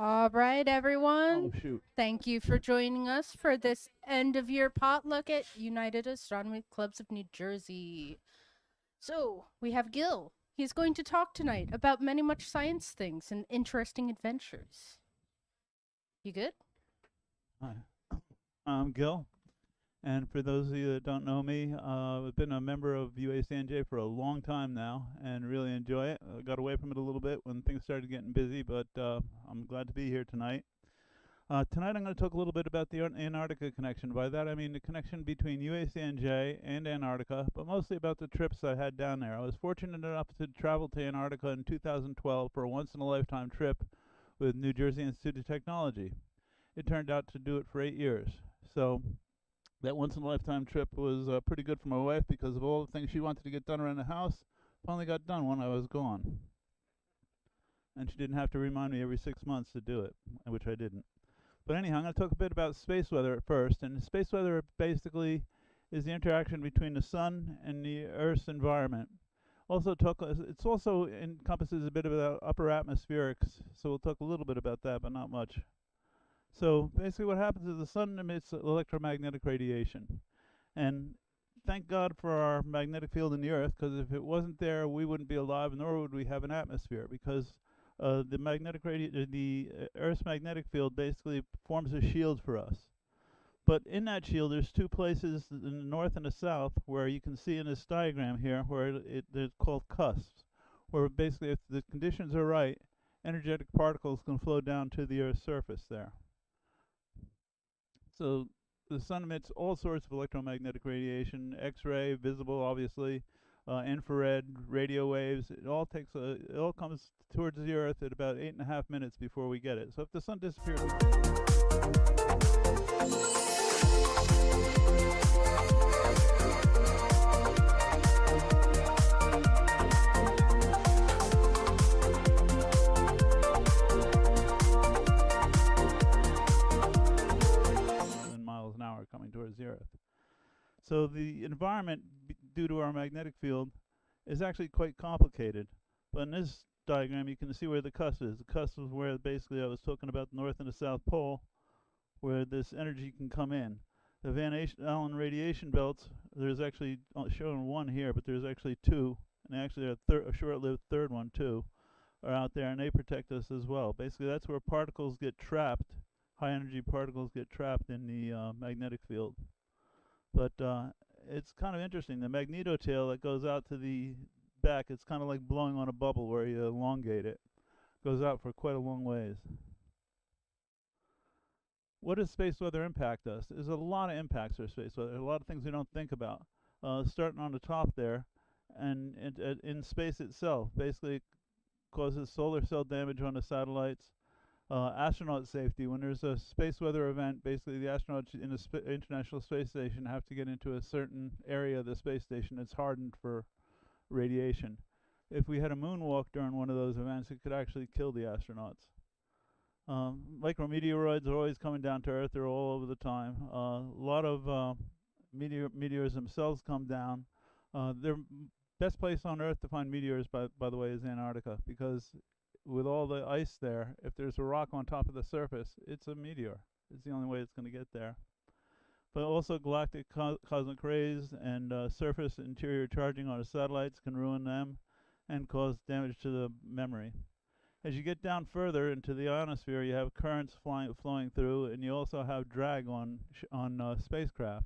All right, everyone. Oh, shoot. Thank you for joining us for this end of year potluck at United Astronomy Clubs of New Jersey. So, we have Gil. He's going to talk tonight about many much science things and interesting adventures. You good? Hi, I'm Gil. And for those of you that don't know me, I've been a member of UACNJ for a long time now and really enjoy it. I got away from it a little bit when things started getting busy, but I'm glad to be here tonight. Tonight I'm going to talk a little bit about the Antarctica Connection. By that I mean the connection between UACNJ and Antarctica, but mostly about the trips I had down there. I was fortunate enough to travel to Antarctica in 2012 for a once-in-a-lifetime trip with New Jersey Institute of Technology. It turned out to do it for 8 years. So that once-in-a-lifetime trip was pretty good for my wife because of all the things she wanted to get done around the house finally got done when I was gone. And she didn't have to remind me every 6 months to do it, which I didn't. But anyhow, I'm going to talk a bit about space weather at first. And space weather basically is the interaction between the sun and the Earth's environment. It also encompasses a bit of the upper atmospherics, so we'll talk a little bit about that, but not much. So basically what happens is the sun emits electromagnetic radiation. And thank God for our magnetic field in the Earth, because if it wasn't there, we wouldn't be alive, nor would we have an atmosphere, because the Earth's magnetic field basically forms a shield for us. But in that shield, there's two places in the north and the south where you can see in this diagram here where they're called cusps, where basically if the conditions are right, energetic particles can flow down to the Earth's surface there. So the sun emits all sorts of electromagnetic radiation, X-ray, visible obviously, infrared, radio waves. It all comes towards the Earth at about 8.5 minutes before we get it. So if the sun disappears, towards the Earth. So the environment, due to our magnetic field, is actually quite complicated. But in this diagram, you can see where the cusp is. The cusp is where basically I was talking about the North and the South Pole, where this energy can come in. The Van Allen radiation belts, there's actually shown one here, but there's actually two, and actually a short-lived third one too, are out there, and they protect us as well. Basically, that's where particles get trapped, high-energy particles get trapped in the magnetic field. But it's kind of interesting. The magnetotail that goes out to the back, it's kind of like blowing on a bubble where you elongate it. Goes out for quite a long ways. What does space weather impact us? There's a lot of impacts for space weather. A lot of things we don't think about. Starting on the top there, and in space itself, basically it causes solar cell damage on the satellites. Astronaut safety. When there's a space weather event, basically the astronauts in the International Space Station have to get into a certain area of the space station that's hardened for radiation. If we had a moonwalk during one of those events, it could actually kill the astronauts. Micrometeoroids are always coming down to Earth. They're all over the time. A lot of meteors themselves come down. The best place on Earth to find meteors, by the way, is Antarctica, because with all the ice there, if there's a rock on top of the surface, it's a meteor. It's the only way it's going to get there. But also galactic cosmic rays and surface interior charging on the satellites can ruin them and cause damage to the memory. As you get down further into the ionosphere, you have currents flowing through, and you also have drag on spacecraft.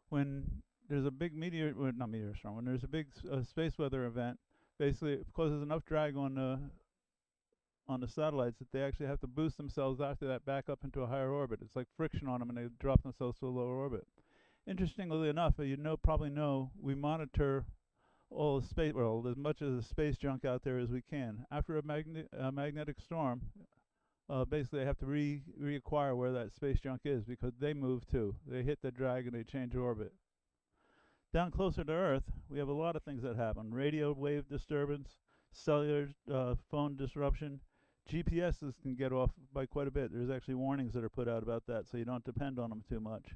When there's a big when there's a big space weather event, basically it causes enough drag on the satellites that they actually have to boost themselves after that back up into a higher orbit. It's like friction on them, and they drop themselves to a lower orbit. Interestingly enough, probably know, we monitor all the space, well, as much of the space junk out there as we can. After a magnetic storm, basically they have to reacquire where that space junk is, because they move too. They hit the drag and they change orbit. Down closer to Earth, we have a lot of things that happen. Radio wave disturbance, cellular phone disruption. GPSs can get off by quite a bit. There's actually warnings that are put out about that, so you don't depend on them too much.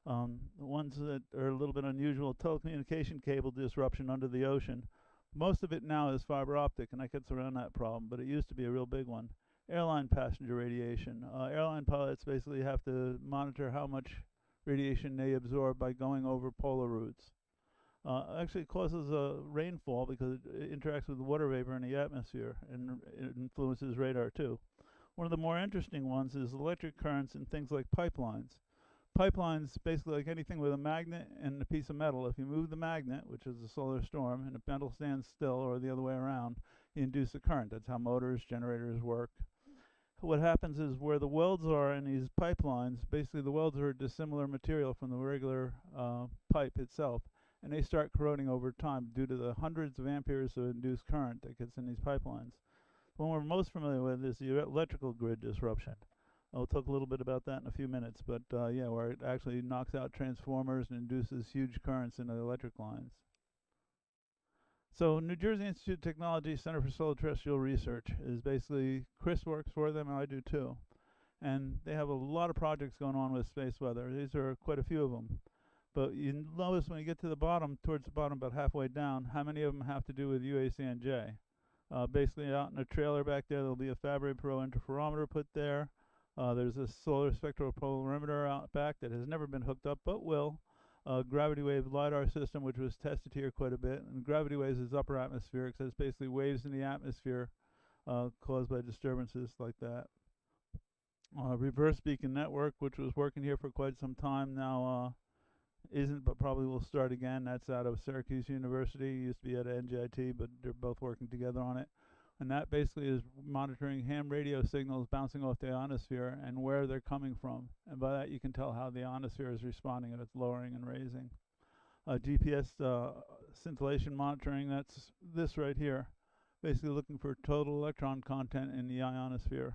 The ones that are a little bit unusual, telecommunication cable disruption under the ocean. Most of it now is fiber optic, and that gets around that problem, but it used to be a real big one. Airline passenger radiation. Airline pilots basically have to monitor how much radiation they absorb by going over polar routes. Actually, it causes rainfall because it interacts with the water vapor in the atmosphere, and it influences radar too. One of the more interesting ones is electric currents and things like pipelines. Pipelines, basically like anything with a magnet and a piece of metal. If you move the magnet, which is a solar storm, and the metal stands still, or the other way around, you induce a current. That's how motors, generators work. What happens is where the welds are in these pipelines, basically the welds are a dissimilar material from the regular pipe itself, and they start corroding over time due to the hundreds of amperes of induced current that gets in these pipelines. The one we're most familiar with is the electrical grid disruption. I'll talk a little bit about that in a few minutes, but yeah, where it actually knocks out transformers and induces huge currents in the electric lines. So New Jersey Institute of Technology Center for Solar Terrestrial Research is basically, Chris works for them, and I do too. And they have a lot of projects going on with space weather. These are quite a few of them. But you notice when you get to the bottom, towards the bottom, about halfway down, how many of them have to do with UACNJ. Basically, out in a trailer back there, there'll be a Fabry-Perot interferometer put there. There's a solar spectropolarimeter out back that has never been hooked up, but will. Gravity wave LiDAR system, which was tested here quite a bit. And gravity waves is upper atmospheric, so it's basically waves in the atmosphere caused by disturbances like that. Reverse beacon network, which was working here for quite some time now, isn't, but probably will start again. That's out of Syracuse University. It used to be at NJIT, but they're both working together on it. And that basically is monitoring ham radio signals bouncing off the ionosphere and where they're coming from. And by that you can tell how the ionosphere is responding if it's lowering and raising. GPS scintillation monitoring, that's this right here. Basically looking for total electron content in the ionosphere.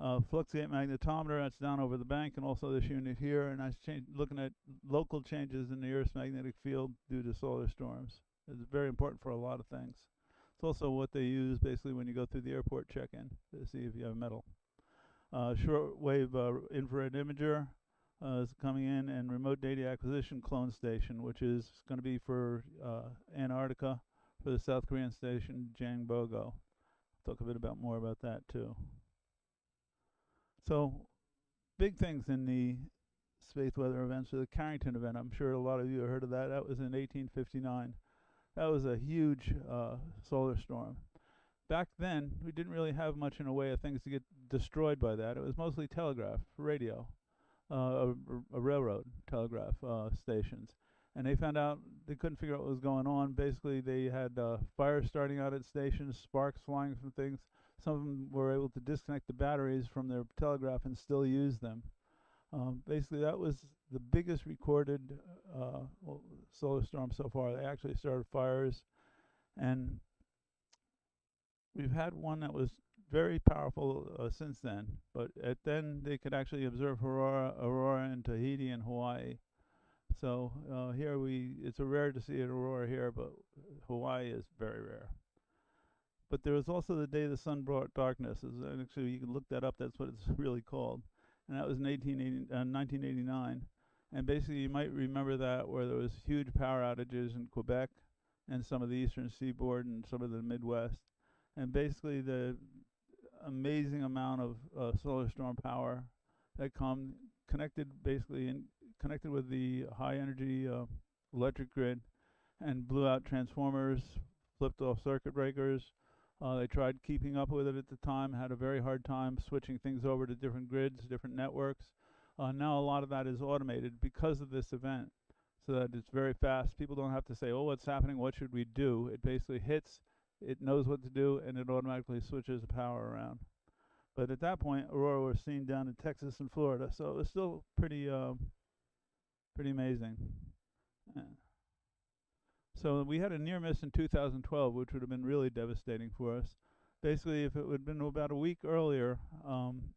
Fluxgate magnetometer, that's down over the bank, and also this unit here, and that's looking at local changes in the Earth's magnetic field due to solar storms. It's very important for a lot of things. It's also what they use basically when you go through the airport check-in to see if you have metal. Shortwave infrared imager, is coming in, and Remote Data Acquisition Clone Station, which is going to be for Antarctica for the South Korean station Jangbogo. Talk a bit about more about that too. So big things in the space weather events. So the Carrington event, I'm sure a lot of you have heard of that. That was in 1859. That was a huge solar storm. Back then, we didn't really have much in a way of things to get destroyed by that. It was mostly telegraph, radio, a railroad telegraph stations. And they found out they couldn't figure out what was going on. Basically, they had fires starting out at stations, sparks flying from things. Some of them were able to disconnect the batteries from their telegraph and still use them. Basically, that was the biggest recorded solar storm so far. They actually started fires, and we've had one that was very powerful since then. But then they could actually observe aurora in Tahiti and Hawaii. So here it's rare to see an aurora here, but Hawaii is very rare. But there was also the day the sun brought darkness. And actually, you can look that up. That's what it's really called. And that was in 1989. And basically, you might remember that, where there was huge power outages in Quebec and some of the eastern seaboard and some of the Midwest. And basically, the amazing amount of solar storm power that connected with the high energy electric grid and blew out transformers, flipped off circuit breakers. They tried keeping up with it at the time, had a very hard time switching things over to different grids, different networks. Now a lot of that is automated because of this event, so that it's very fast. People don't have to say, oh, what's happening, what should we do? It basically hits, it knows what to do, and it automatically switches the power around. But at that point, aurora was seen down in Texas and Florida, so it was still pretty amazing. So we had a near miss in 2012, which would have been really devastating for us. Basically, if it would have been about a week earlier,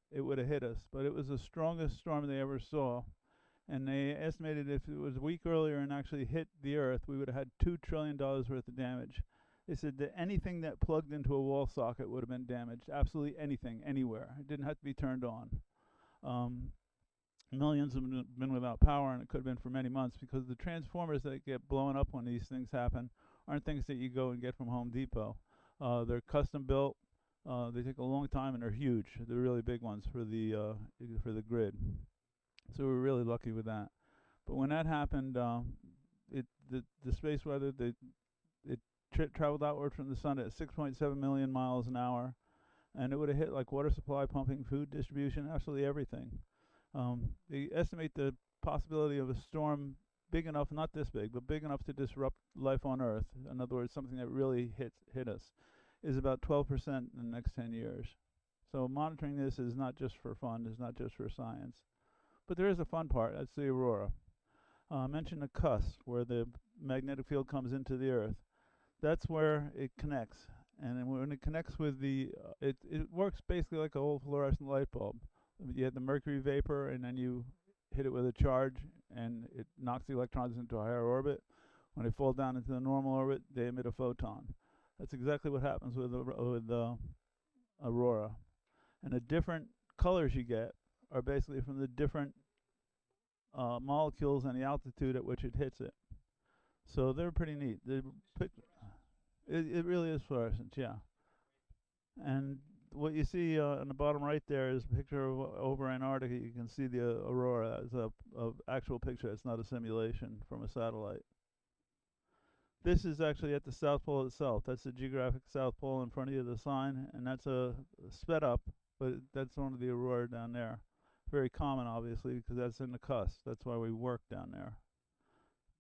it would have hit us. But it was the strongest storm they ever saw. And they estimated if it was a week earlier and actually hit the Earth, we would have had $2 trillion worth of damage. They said that anything that plugged into a wall socket would have been damaged. Absolutely anything, anywhere. It didn't have to be turned on. Millions have been without power, and it could have been for many months, because the transformers that get blown up when these things happen aren't things that you go and get from Home Depot. They're custom built. They take a long time, and they're huge. They're really big ones for the grid. So we're really lucky with that. But when that happened, the space weather, it traveled outward from the sun at 6.7 million miles an hour, and it would have hit like water supply, pumping, food distribution, absolutely everything. They estimate the possibility of a storm big enough, not this big, but big enough to disrupt life on Earth, in other words, something that really hit us, is about 12% in the next 10 years. So monitoring this is not just for fun, it's not just for science. But there is a fun part, that's the aurora. I mentioned the cusp, where the magnetic field comes into the Earth. That's where it connects. And when it connects with it works basically like a whole fluorescent light bulb. You have the mercury vapor, and then you hit it with a charge, and it knocks the electrons into a higher orbit. When they fall down into the normal orbit, they emit a photon. That's exactly what happens with aurora. And the different colors you get are basically from the different molecules and the altitude at which it hits it. So they're pretty neat. It really is fluorescent, yeah. And what you see on the bottom right there is a picture of over Antarctica. You can see the aurora. It's a actual picture. It's not a simulation from a satellite. This is actually at the South Pole itself. That's the geographic South Pole in front of you, the sign, and that's a sped up, but that's one of the aurora down there. Very common, obviously, because that's in the cusp. That's why we work down there.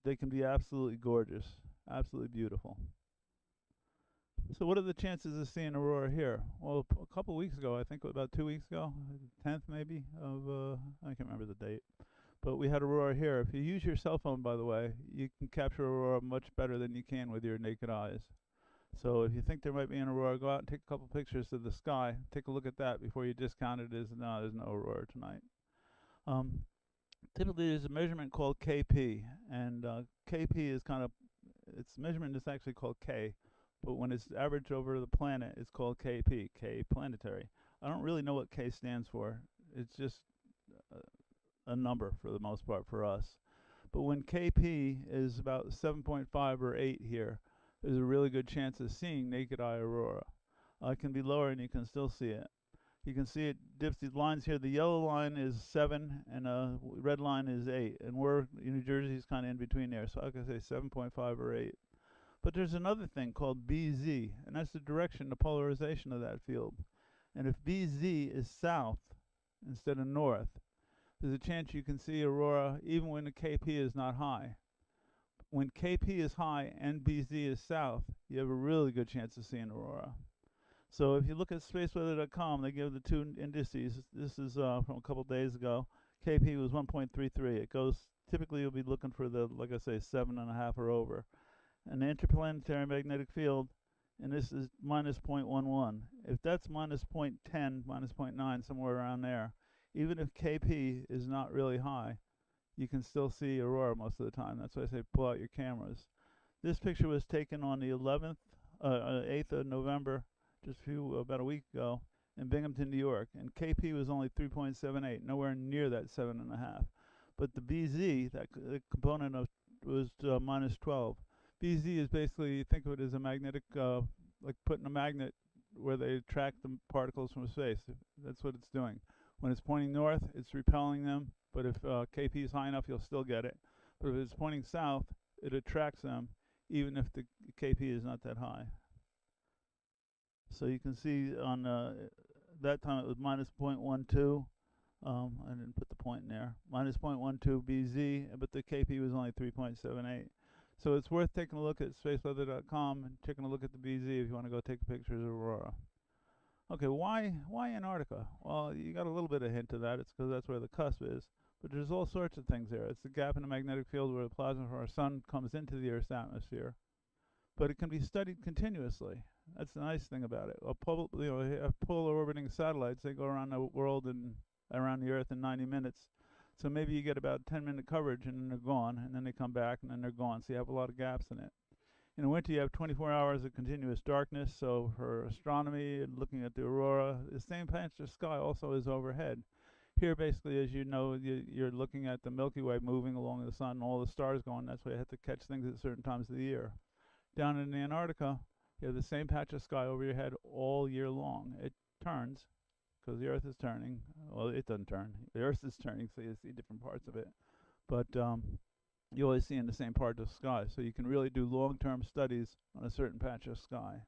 They can be absolutely gorgeous, absolutely beautiful. So what are the chances of seeing aurora here? Well, a couple of weeks ago, I think about 2 weeks ago, 10th maybe of, I can't remember the date, but we had aurora here. If you use your cell phone, by the way, you can capture aurora much better than you can with your naked eyes. So if you think there might be an aurora, go out and take a couple pictures of the sky. Take a look at that before you discount it as, no, there's no aurora tonight. Typically, there's a measurement called KP, and KP is its measurement is actually called K. But when it's averaged over the planet, it's called KP, K planetary. I don't really know what K stands for. It's just a number for the most part for us. But when KP is about 7.5 or 8 here, there's a really good chance of seeing naked eye aurora. It can be lower and you can still see it. You can see it dips these lines here. The yellow line is 7 and red line is 8. And we're, New Jersey's kind of in between there. So I can say 7.5 or 8. But there's another thing called BZ, and that's the direction, the polarization of that field. And if BZ is south instead of north, there's a chance you can see aurora even when the KP is not high. When KP is high and BZ is south, you have a really good chance of seeing aurora. So if you look at spaceweather.com, they give the two indices. This is from a couple days ago. KP was 1.33. It goes, typically you'll be looking for the, like I say, 7.5 or over. And the interplanetary magnetic field, and this is minus 0.11. If that's minus 0.10, minus 0.9, somewhere around there, even if KP is not really high, you can still see aurora most of the time. That's why I say pull out your cameras. This picture was taken on the 8th of November, just about a week ago, in Binghamton, New York, and KP was only 3.78, nowhere near that 7.5. But the BZ, that the component of, was minus 12. BZ is basically, think of it as a magnetic, like putting a magnet where they attract the particles from space. That's what it's doing. When it's pointing north, it's repelling them, but if KP is high enough, you'll still get it. But if it's pointing south, it attracts them, even if the KP is not that high. So you can see on that time it was minus 0.12. I didn't put the point in there. Minus 0.12 BZ, but the KP was only 3.78. So it's worth taking a look at spaceweather.com and taking a look at the BZ if you want to go take pictures of aurora. Okay, why Antarctica? Well, you got a little bit of hint of that. It's because that's where the cusp is. But there's all sorts of things there. It's the gap in the magnetic field where the plasma from our sun comes into the Earth's atmosphere. But it can be studied continuously. That's the nice thing about it. Polar orbiting satellites, they go around the world and around the Earth in 90 minutes. So maybe you get about 10-minute coverage and then they're gone, and then they come back and then they're gone. So you have a lot of gaps in it. In the winter, you have 24 hours of continuous darkness. So for astronomy and looking at the aurora, the same patch of sky also is overhead. Here, basically, as you know, you're looking at the Milky Way moving along the sun and all the stars going. That's why you have to catch things at certain times of the year. Down in Antarctica, you have the same patch of sky over your head all year long. It turns, because the Earth is turning. Well, it doesn't turn. The Earth is turning, so you see different parts of it. But you always see in the same part of the sky. So you can really do long-term studies on a certain patch of sky,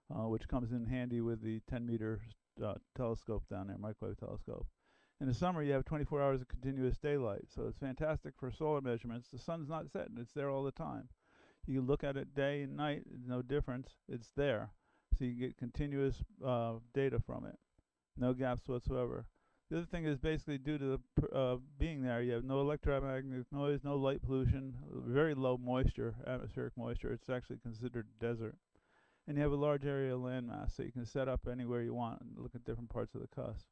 which comes in handy with the 10-meter telescope down there, microwave telescope. In the summer, you have 24 hours of continuous daylight. So it's fantastic for solar measurements. The sun's not setting. It's there all the time. You can look at it day and night. There's no difference. It's there. So you get continuous data from it. No gaps whatsoever. The other thing is basically due to the being there, you have no electromagnetic noise, no light pollution, very low moisture, atmospheric moisture. It's actually considered desert. And you have a large area of landmass, so you can set up anywhere you want and look at different parts of the cusp.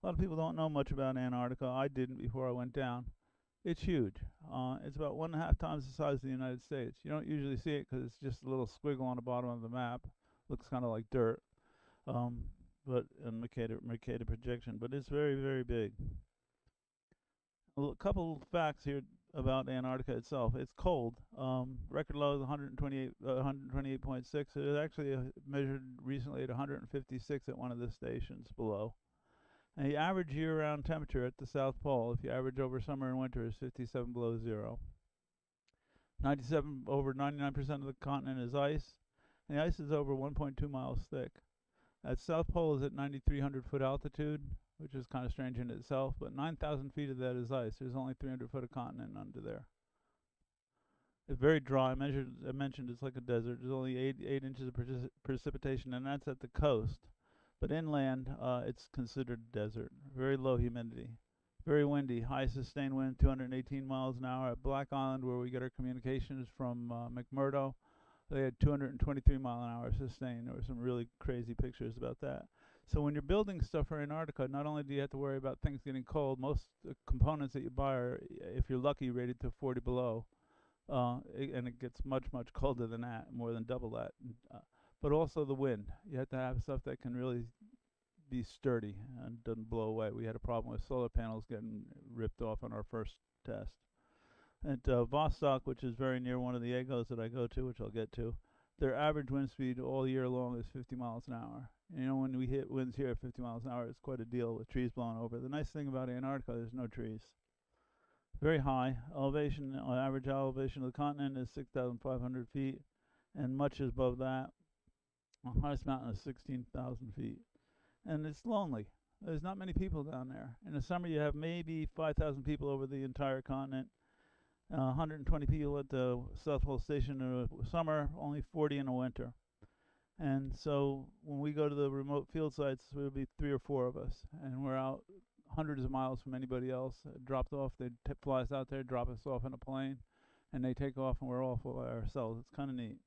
A lot of people don't know much about Antarctica. I didn't before I went down. It's huge. It's about 1.5 times the size of the United States. You don't usually see it because it's just a little squiggle on the bottom of the map. Looks kind of like dirt. But a Mercator projection, but it's very, very big. A couple facts here about Antarctica itself. It's cold. Record low is 128.6. It was actually measured recently at 156 at one of the stations below. And the average year-round temperature at the South Pole, if you average over summer and winter, is 57 below zero. Over 99% of the continent is ice, and the ice is over 1.2 miles thick. At South Pole is at 9,300 foot altitude, which is kind of strange in itself, but 9,000 feet of that is ice. There's only 300 foot of continent under there. It's very dry. I mentioned it's like a desert. There's only 8 inches of precipitation, and that's at the coast. But inland, it's considered desert. Very low humidity. Very windy. High sustained wind, 218 miles an hour. At Black Island, where we get our communications from McMurdo, they had 223 mile an hour sustained. There were some really crazy pictures about that. So when you're building stuff for Antarctica, not only do you have to worry about things getting cold, most components that you buy are, if you're lucky, rated to 40 below. And it gets much, much colder than that, more than double that. But also the wind. You have to have stuff that can really be sturdy and doesn't blow away. We had a problem with solar panels getting ripped off on our first test. At Vostok, which is very near one of the EGOs that I go to, which I'll get to, their average wind speed all year long is 50 miles an hour. You know, when we hit winds here at 50 miles an hour, it's quite a deal with trees blowing over. The nice thing about Antarctica, there's no trees. Very high elevation, average elevation of the continent is 6,500 feet, and much above that. The highest mountain is 16,000 feet. And it's lonely. There's not many people down there. In the summer, you have maybe 5,000 people over the entire continent. 120 people at the South Pole Station in the summer, only 40 in the winter. And so when we go to the remote field sites, there'll be 3 or 4 of us, and we're out hundreds of miles from anybody else. Dropped off, they fly us out there, drop us off in a plane, and they take off, and we're off by ourselves. It's kind of neat.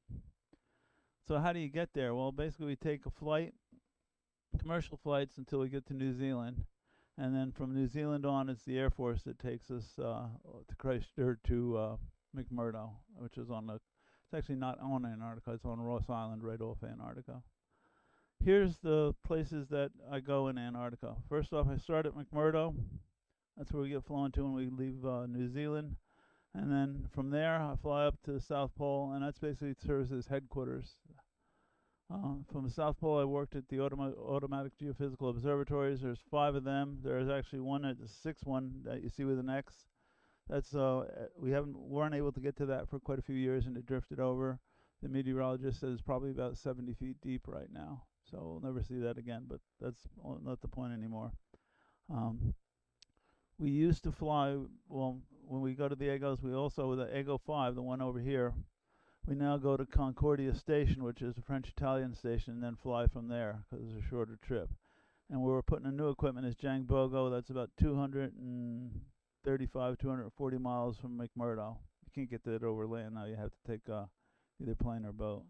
So how do you get there? Well, basically we take a flight, commercial flights, until we get to New Zealand. And then from New Zealand on, it's the Air Force that takes us to Christchurch to McMurdo, which is on the, it's actually not on Antarctica, it's on Ross Island right off Antarctica. Here's the places that I go in Antarctica. First off, I start at McMurdo. That's where we get flown to when we leave New Zealand. And then from there, I fly up to the South Pole, and that's basically serves as headquarters. From the South Pole, I worked at the automatic geophysical observatories. There's 5 of them. There's actually one at the 6th one that you see with an X. That's we weren't able to get to that for quite a few years, and it drifted over. The meteorologist says it's probably about 70 feet deep right now, so we'll never see that again. But that's not the point anymore. We used to fly. Well, when we go to the EGOs, we also with the EGO 5, the one over here. We now go to Concordia Station, which is a French-Italian station, and then fly from there because it's a shorter trip. And where we're putting in new equipment is Jangbogo. That's about 235, 240 miles from McMurdo. You can't get that over land now. You have to take either plane or boat.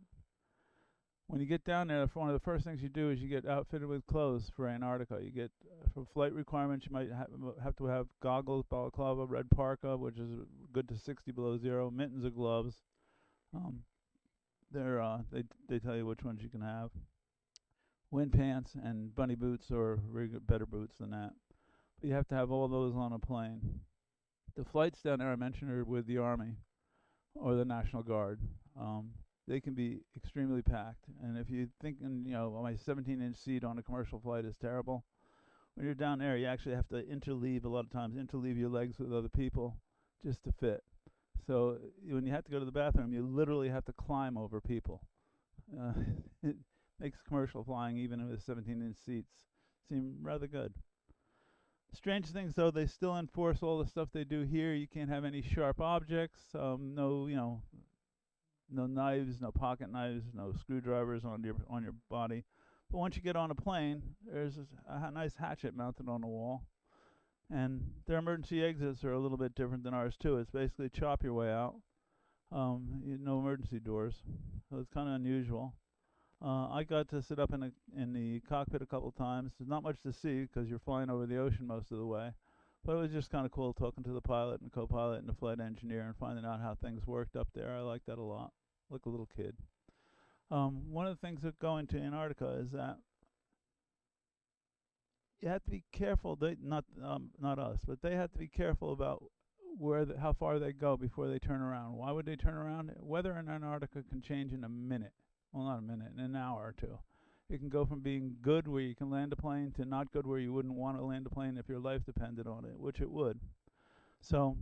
When you get down there, one of the first things you do is you get outfitted with clothes for Antarctica. You get, for flight requirements, you might have to have goggles, balaclava, red parka, which is good to 60 below zero, mittens or gloves. They tell you which ones you can have. Wind pants and bunny boots, or better boots than that. But you have to have all those on a plane. The flights down there I mentioned are with the Army or the National Guard. They can be extremely packed. And if you're thinking, my 17-inch seat on a commercial flight is terrible, when you're down there, you actually have to interleave a lot of times, interleave your legs with other people just to fit. So when you have to go to the bathroom, you literally have to climb over people. It makes commercial flying, even with 17-inch seats, seem rather good. Strange things, though, they still enforce all the stuff they do here. You can't have any sharp objects, no knives, no pocket knives, no screwdrivers on your body. But once you get on a plane, there's a nice hatchet mounted on the wall. And their emergency exits are a little bit different than ours too. It's basically chop your way out. No emergency doors, so it's kind of unusual. I got to sit up in the cockpit a couple times. There's not much to see because you're flying over the ocean most of the way, but it was just kind of cool talking to the pilot and co-pilot and the flight engineer and finding out how things worked up there. I like that a lot. Like a little kid. One of the things that go into Antarctica is that you have to be careful. They not us, but they have to be careful about how far they go before they turn around. Why would they turn around? Weather in Antarctica can change in a minute. Well, not a minute, in an hour or two. It can go from being good, where you can land a plane, to not good, where you wouldn't want to land a plane if your life depended on it, which it would. So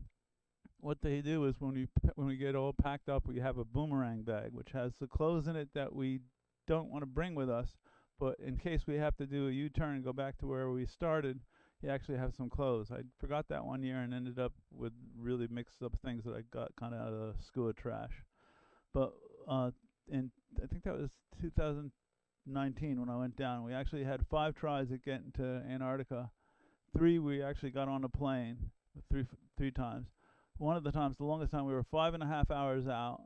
what they do is when we get all packed up, we have a boomerang bag, which has the clothes in it that we don't want to bring with us. But in case we have to do a U-turn and go back to where we started, you actually have some clothes. I forgot that one year and ended up with really mixed up things that I got kind of out of the SCUA trash. But I think that was 2019 when I went down. We actually had 5 tries at getting to Antarctica. 3 we actually got on a plane, three times. One of the times, the longest time, we were 5.5 hours out,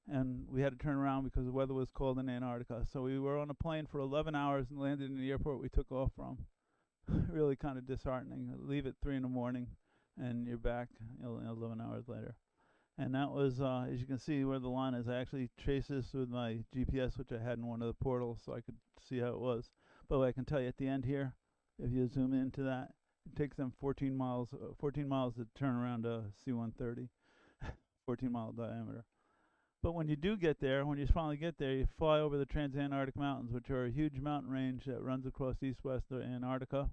and we had to turn around because the weather was cold in Antarctica. So we were on a plane for 11 hours and landed in the airport we took off from. Really kind of disheartening. Leave at 3 in the morning, and you're back 11 hours later. And that was, as you can see where the line is, I actually traced this with my GPS, which I had in one of the portals, so I could see how it was. But I can tell you at the end here, if you zoom into that, it takes them 14 miles to turn around a C-130, 14-mile diameter. But when you do get there, when you finally get there, you fly over the Transantarctic Mountains, which are a huge mountain range that runs across east-west Antarctica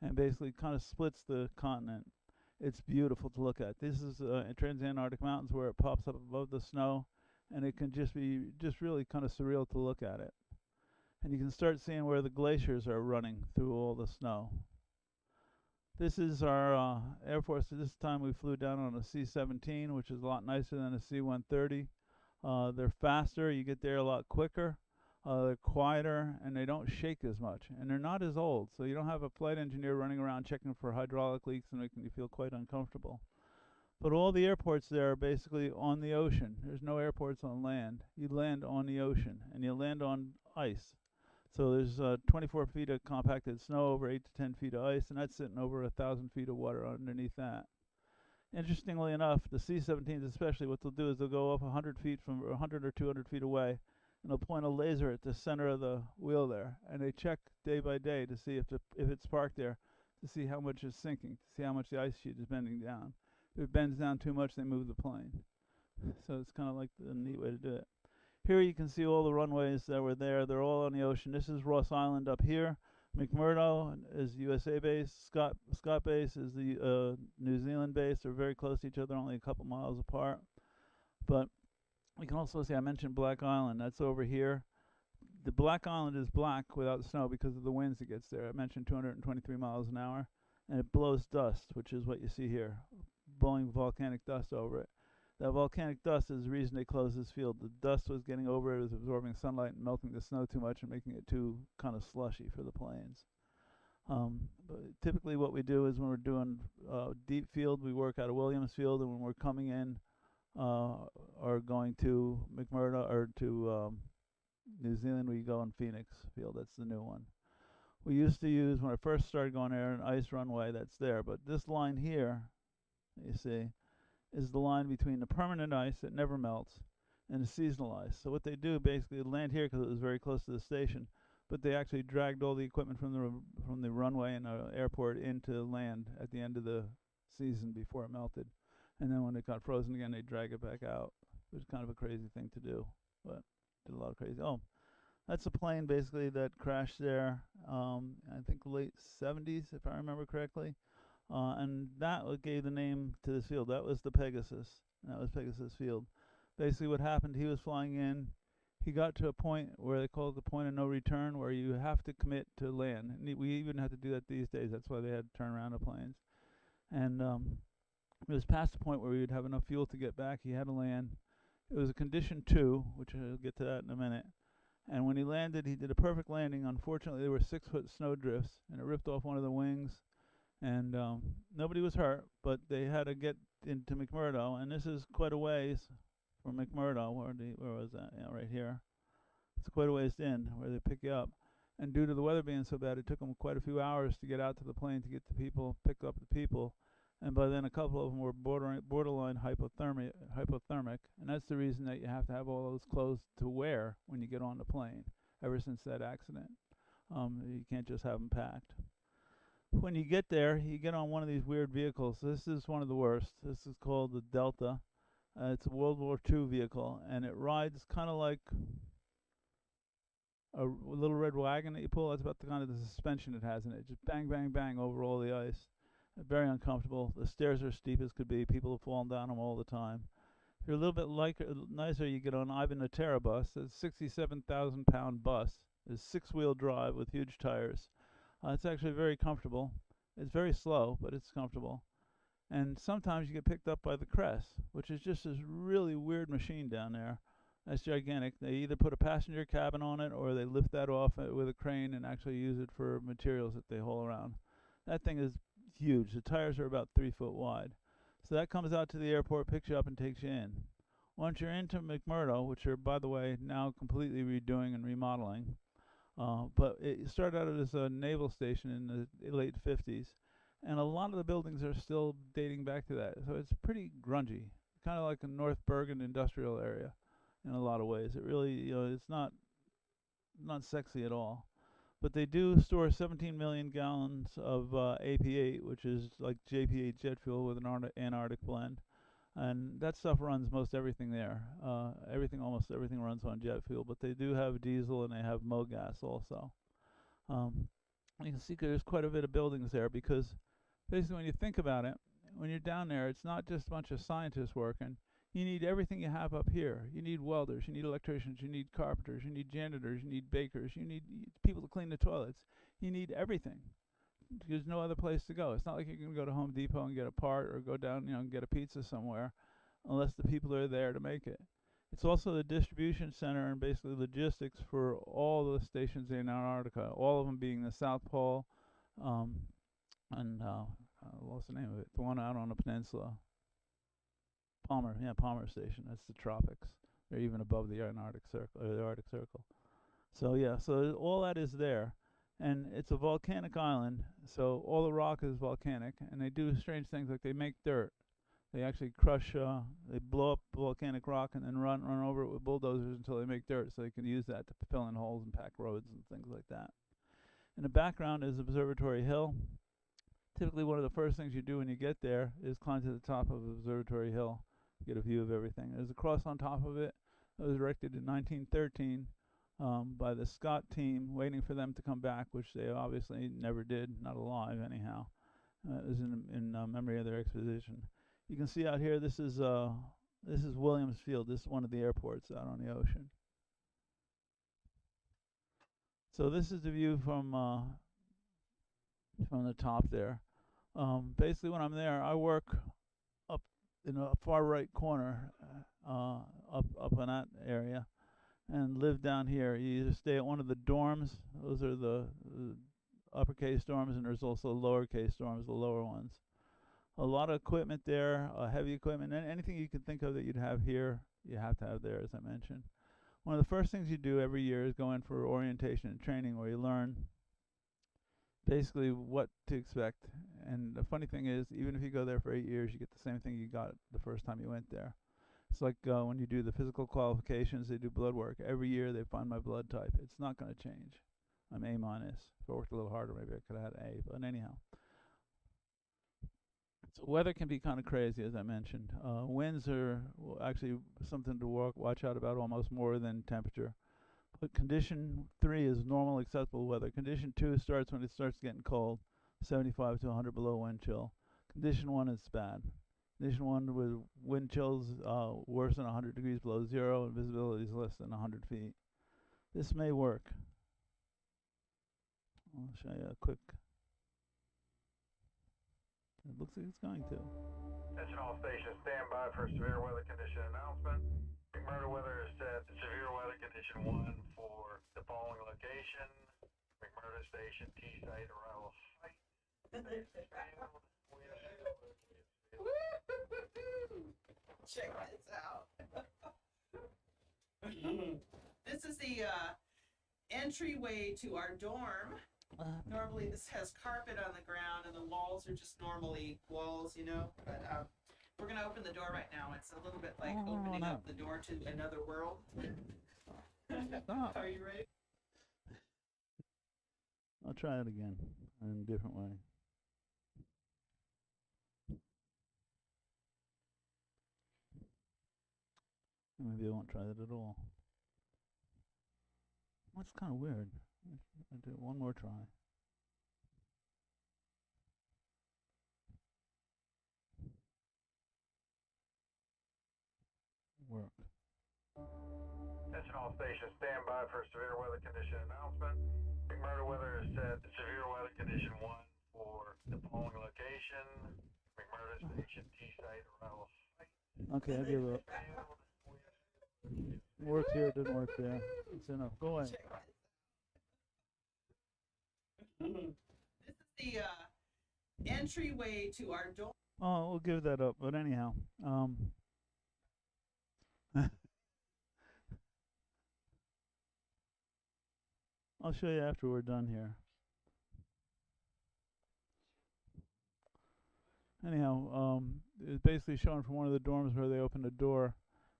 and basically kind of splits the continent. It's beautiful to look at. This is Transantarctic Mountains where it pops up above the snow, and it can just be really kind of surreal to look at it. And you can start seeing where the glaciers are running through all the snow. This is our Air Force. This time we flew down on a C-17, which is a lot nicer than a C-130. They're faster. You get there a lot quicker. They're quieter, and they don't shake as much. And they're not as old, so you don't have a flight engineer running around checking for hydraulic leaks and making you feel quite uncomfortable. But all the airports there are basically on the ocean. There's no airports on land. You land on the ocean, and you land on ice. So there's 24 feet of compacted snow over 8 to 10 feet of ice, and that's sitting over 1,000 feet of water underneath that. Interestingly enough, the C-17s especially, what they'll do is they'll go up 100 feet from 100 or 200 feet away, and they'll point a laser at the center of the wheel there, and they check day by day to see if it's parked there, to see how much is sinking, to see how much the ice sheet is bending down. If it bends down too much, they move the plane. So it's kind of like a neat way to do it. Here you can see all the runways that were there. They're all on the ocean. This is Ross Island up here. McMurdo is USA base. Scott base is the New Zealand base. They're very close to each other, only a couple miles apart. But you can also see, I mentioned Black Island. That's over here. The Black Island is black without snow because of the winds that gets there. I mentioned 223 miles an hour. And it blows dust, which is what you see here, blowing volcanic dust over it. That volcanic dust is the reason they closed this field. The dust was getting over it, it was absorbing sunlight and melting the snow too much and making it too kind of slushy for the planes. But typically what we do is when we're doing deep field, we work out of Williams Field, and when we're coming in or going to McMurdo or to New Zealand, we go on Phoenix Field. That's the new one. We used to use, when I first started going there, an ice runway that's there, but this line here, you see, is the line between the permanent ice that never melts and the seasonal ice. So what they do basically land here because it was very close to the station, but they actually dragged all the equipment from the runway and airport into land at the end of the season before it melted. And then when it got frozen again, they drag it back out. It was kind of a crazy thing to do, but did a lot of crazy. Oh, that's a plane basically that crashed there, I think late 70s, if I remember correctly. And that gave the name to this field. That was the Pegasus. That was Pegasus Field. Basically what happened, he was flying in. He got to a point where they call it the point of no return, where you have to commit to land. And we even have to do that these days. That's why they had to turn around the planes. And it was past the point where we would have enough fuel to get back. He had to land. It was a condition 2, which I'll get to that in a minute. And when he landed, he did a perfect landing. Unfortunately, there were 6-foot snow drifts, and it ripped off one of the wings. And nobody was hurt, but they had to get into McMurdo, and this is quite a ways from McMurdo. Where was that? Yeah, right here. It's quite a ways in where they pick you up. And due to the weather being so bad, it took them quite a few hours to get out to the plane to get the people, pick up the people. And by then, a couple of them were borderline hypothermic, and that's the reason that you have to have all those clothes to wear when you get on the plane. Ever since that accident, you can't just have them packed. When you get there, you get on one of these weird vehicles. This is one of the worst. This is called the Delta. It's a World War II vehicle, and it rides kind of like a little red wagon that you pull. That's about the kind of the suspension it has in it. Just bang, bang, bang over all the ice. Very uncomfortable. The stairs are steep as could be. People have fallen down them all the time. If you're a little bit nicer, you get on Ivan the Terra bus. It's a 67,000-pound bus. It's 6-wheel drive with huge tires. It's actually very comfortable. It's very slow, but it's comfortable. And sometimes you get picked up by the Crest, which is just this really weird machine down there. That's gigantic. They either put a passenger cabin on it or they lift that off with a crane and actually use it for materials that they haul around. That thing is huge. The tires are about 3 foot wide. So that comes out to the airport, picks you up, and takes you in. Once you're into McMurdo, which are, by the way, now completely redoing and remodeling, but it started out as a naval station in the late 50s, and a lot of the buildings are still dating back to that. So it's pretty grungy, kind of like a North Bergen industrial area in a lot of ways. It really, it's not sexy at all. But they do store 17 million gallons of AP8, which is like JP8 jet fuel with an Antarctic blend. And that stuff runs most everything there. Almost everything runs on jet fuel, but they do have diesel and they have MoGas also. Um, you can see there's quite a bit of buildings there because basically when you think about it, when you're down there, it's not just a bunch of scientists working. You need everything you have up here. You need welders, you need electricians, you need carpenters, you need janitors, you need bakers, you need people to clean the toilets. You need everything. There's no other place to go. It's not like you can go to Home Depot and get a part or go down, and get a pizza somewhere unless the people are there to make it. It's also the distribution center and basically logistics for all the stations in Antarctica, all of them being the South Pole, and I lost the name of it, the one out on the peninsula. Palmer Station. That's the tropics. They're even above the Antarctic Circle, or the Arctic Circle. So yeah, so all that is there, and it's a volcanic island. So all the rock is volcanic, and they do strange things like they make dirt. They actually crush, they blow up volcanic rock and then run over it with bulldozers until they make dirt, so they can use that to fill in holes and pack roads and things like that. In the background is Observatory Hill. Typically, one of the first things you do when you get there is climb to the top of Observatory Hill, get a view of everything. There's a cross on top of it that was erected in 1913 by the Scott team, waiting for them to come back, which they obviously never did, not alive anyhow. It was in memory of their exposition. You can see out here, this is Williams Field. This is one of the airports out on the ocean. So this is the view from the top there. Basically, when I'm there, I work up in a far right corner, up in that area, and live down here. You either stay at one of the dorms. Those are the uppercase dorms, and there's also lowercase dorms, the lower ones. A lot of equipment there, heavy equipment, and anything you can think of that you'd have here, you have to have there, as I mentioned. One of the first things you do every year is go in for orientation and training, where you learn basically what to expect. And the funny thing is, even if you go there for 8 years, you get the same thing you got the first time you went there. It's like when you do the physical qualifications, they do blood work. Every year they find my blood type. It's not going to change. I'm A-. If I worked a little harder, maybe I could have had A, but anyhow. So weather can be kind of crazy, as I mentioned. Winds are actually something to watch out about almost more than temperature. But condition 3 is normal, acceptable weather. Condition 2 starts when it starts getting cold, 75 to 100 below wind chill. Condition 1 is bad. Condition 1 with wind chills worse than 100 degrees below zero and visibility is less than 100 feet. This may work. I'll show you a quick. It looks like it's going to. Attention all stations, stand by for severe weather condition announcement. McMurdo weather is set to severe weather condition 1 for the following location. McMurdo Station, T-site, arrival site. Check this out. This is the entryway to our dorm. Normally this has carpet on the ground and the walls are just normally walls, but we're going to open the door right now. It's a little bit like opening up the door to another world. Are you ready? I'll try it again in a different way. Maybe I won't try that at all. That's kind of weird. I'll do one more try. Work. Attention all stations, stand by for severe weather condition announcement. McMurdo weather is set to severe weather condition 1 for the following location. McMurdo Station, T-site, arrival site. Okay, I'll give up. It worked here, it didn't work there. It's enough. Go away. This is the entryway to our dorm. Oh, we'll give that up. But anyhow, I'll show you after we're done here. Anyhow, it's basically shown from one of the dorms where they opened a door,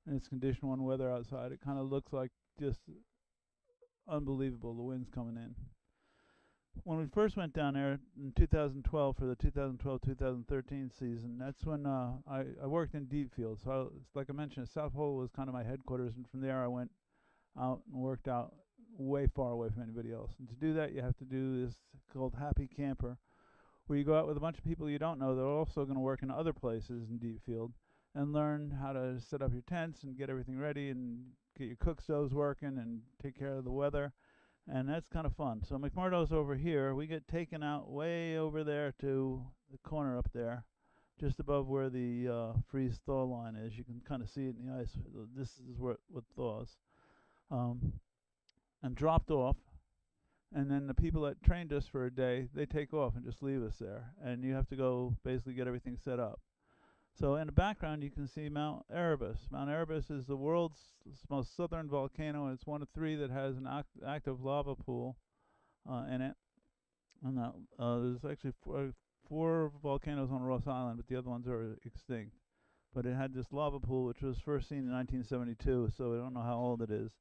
and it's condition 1 weather outside. It kind of looks like just unbelievable. The wind's coming in. when we first went down there in 2012 for the 2012-2013 season, that's when I worked in deep field. So like I mentioned, South Pole was kind of my headquarters, and from there I went out and worked out way far away from anybody else. And to do that, you have to do this called Happy Camper, where you go out with a bunch of people you don't know that are also going to work in other places in deep field and learn how to set up your tents and get everything ready and get your cook stoves working and take care of the weather. And that's kind of fun. So McMurdo's over here. We get taken out way over there to the corner up there, just above where the freeze thaw line is. You can kind of see it in the ice. This is where what thaws. And dropped off. And then the people that trained us for a day, they take off and just leave us there. And you have to go basically get everything set up. So in the background, you can see Mount Erebus. Mount Erebus is the world's most southern volcano, and it's one of 3 that has an active lava pool in it. And there's actually 4 volcanoes on Ross Island, but the other ones are extinct. But it had this lava pool, which was first seen in 1972, so I don't know how old it is.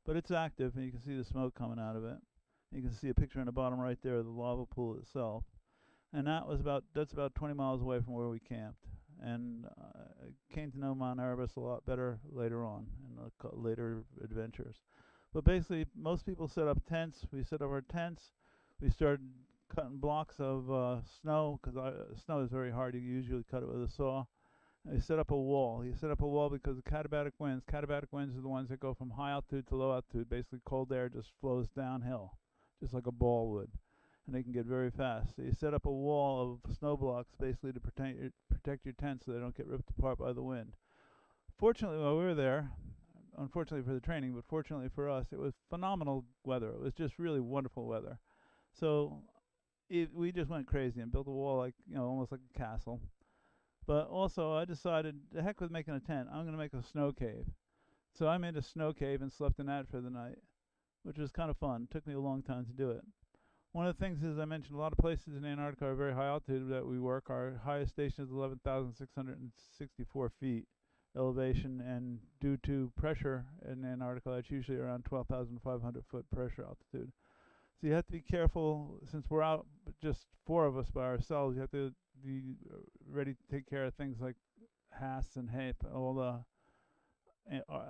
But it's active, and you can see the smoke coming out of it. You can see a picture in the bottom right there of the lava pool itself. And that's about 20 miles away from where we camped. And I came to know Mount Erebus a lot better later on in the later adventures. But basically, most people set up tents. We set up our tents. We started cutting blocks of snow, because snow is very hard. You usually cut it with a saw. And you set up a wall. You set up a wall because the katabatic winds are the ones that go from high altitude to low altitude. Basically, cold air just flows downhill, just like a ball would. And they can get very fast. So you set up a wall of snow blocks basically to protect your tent so they don't get ripped apart by the wind. Fortunately, while we were there, unfortunately for the training, but fortunately for us, it was phenomenal weather. It was just really wonderful weather. So we just went crazy and built a wall like, almost like a castle. But also I decided, the heck with making a tent, I'm going to make a snow cave. So I made a snow cave and slept in that for the night, which was kind of fun. It took me a long time to do it. One of the things is, I mentioned, a lot of places in Antarctica are very high altitude that we work. Our highest station is 11,664 feet elevation, and due to pressure in Antarctica, it's usually around 12,500 foot pressure altitude. So you have to be careful, since we're out just 4 of us by ourselves. You have to be ready to take care of things like HAS and HAPE, all the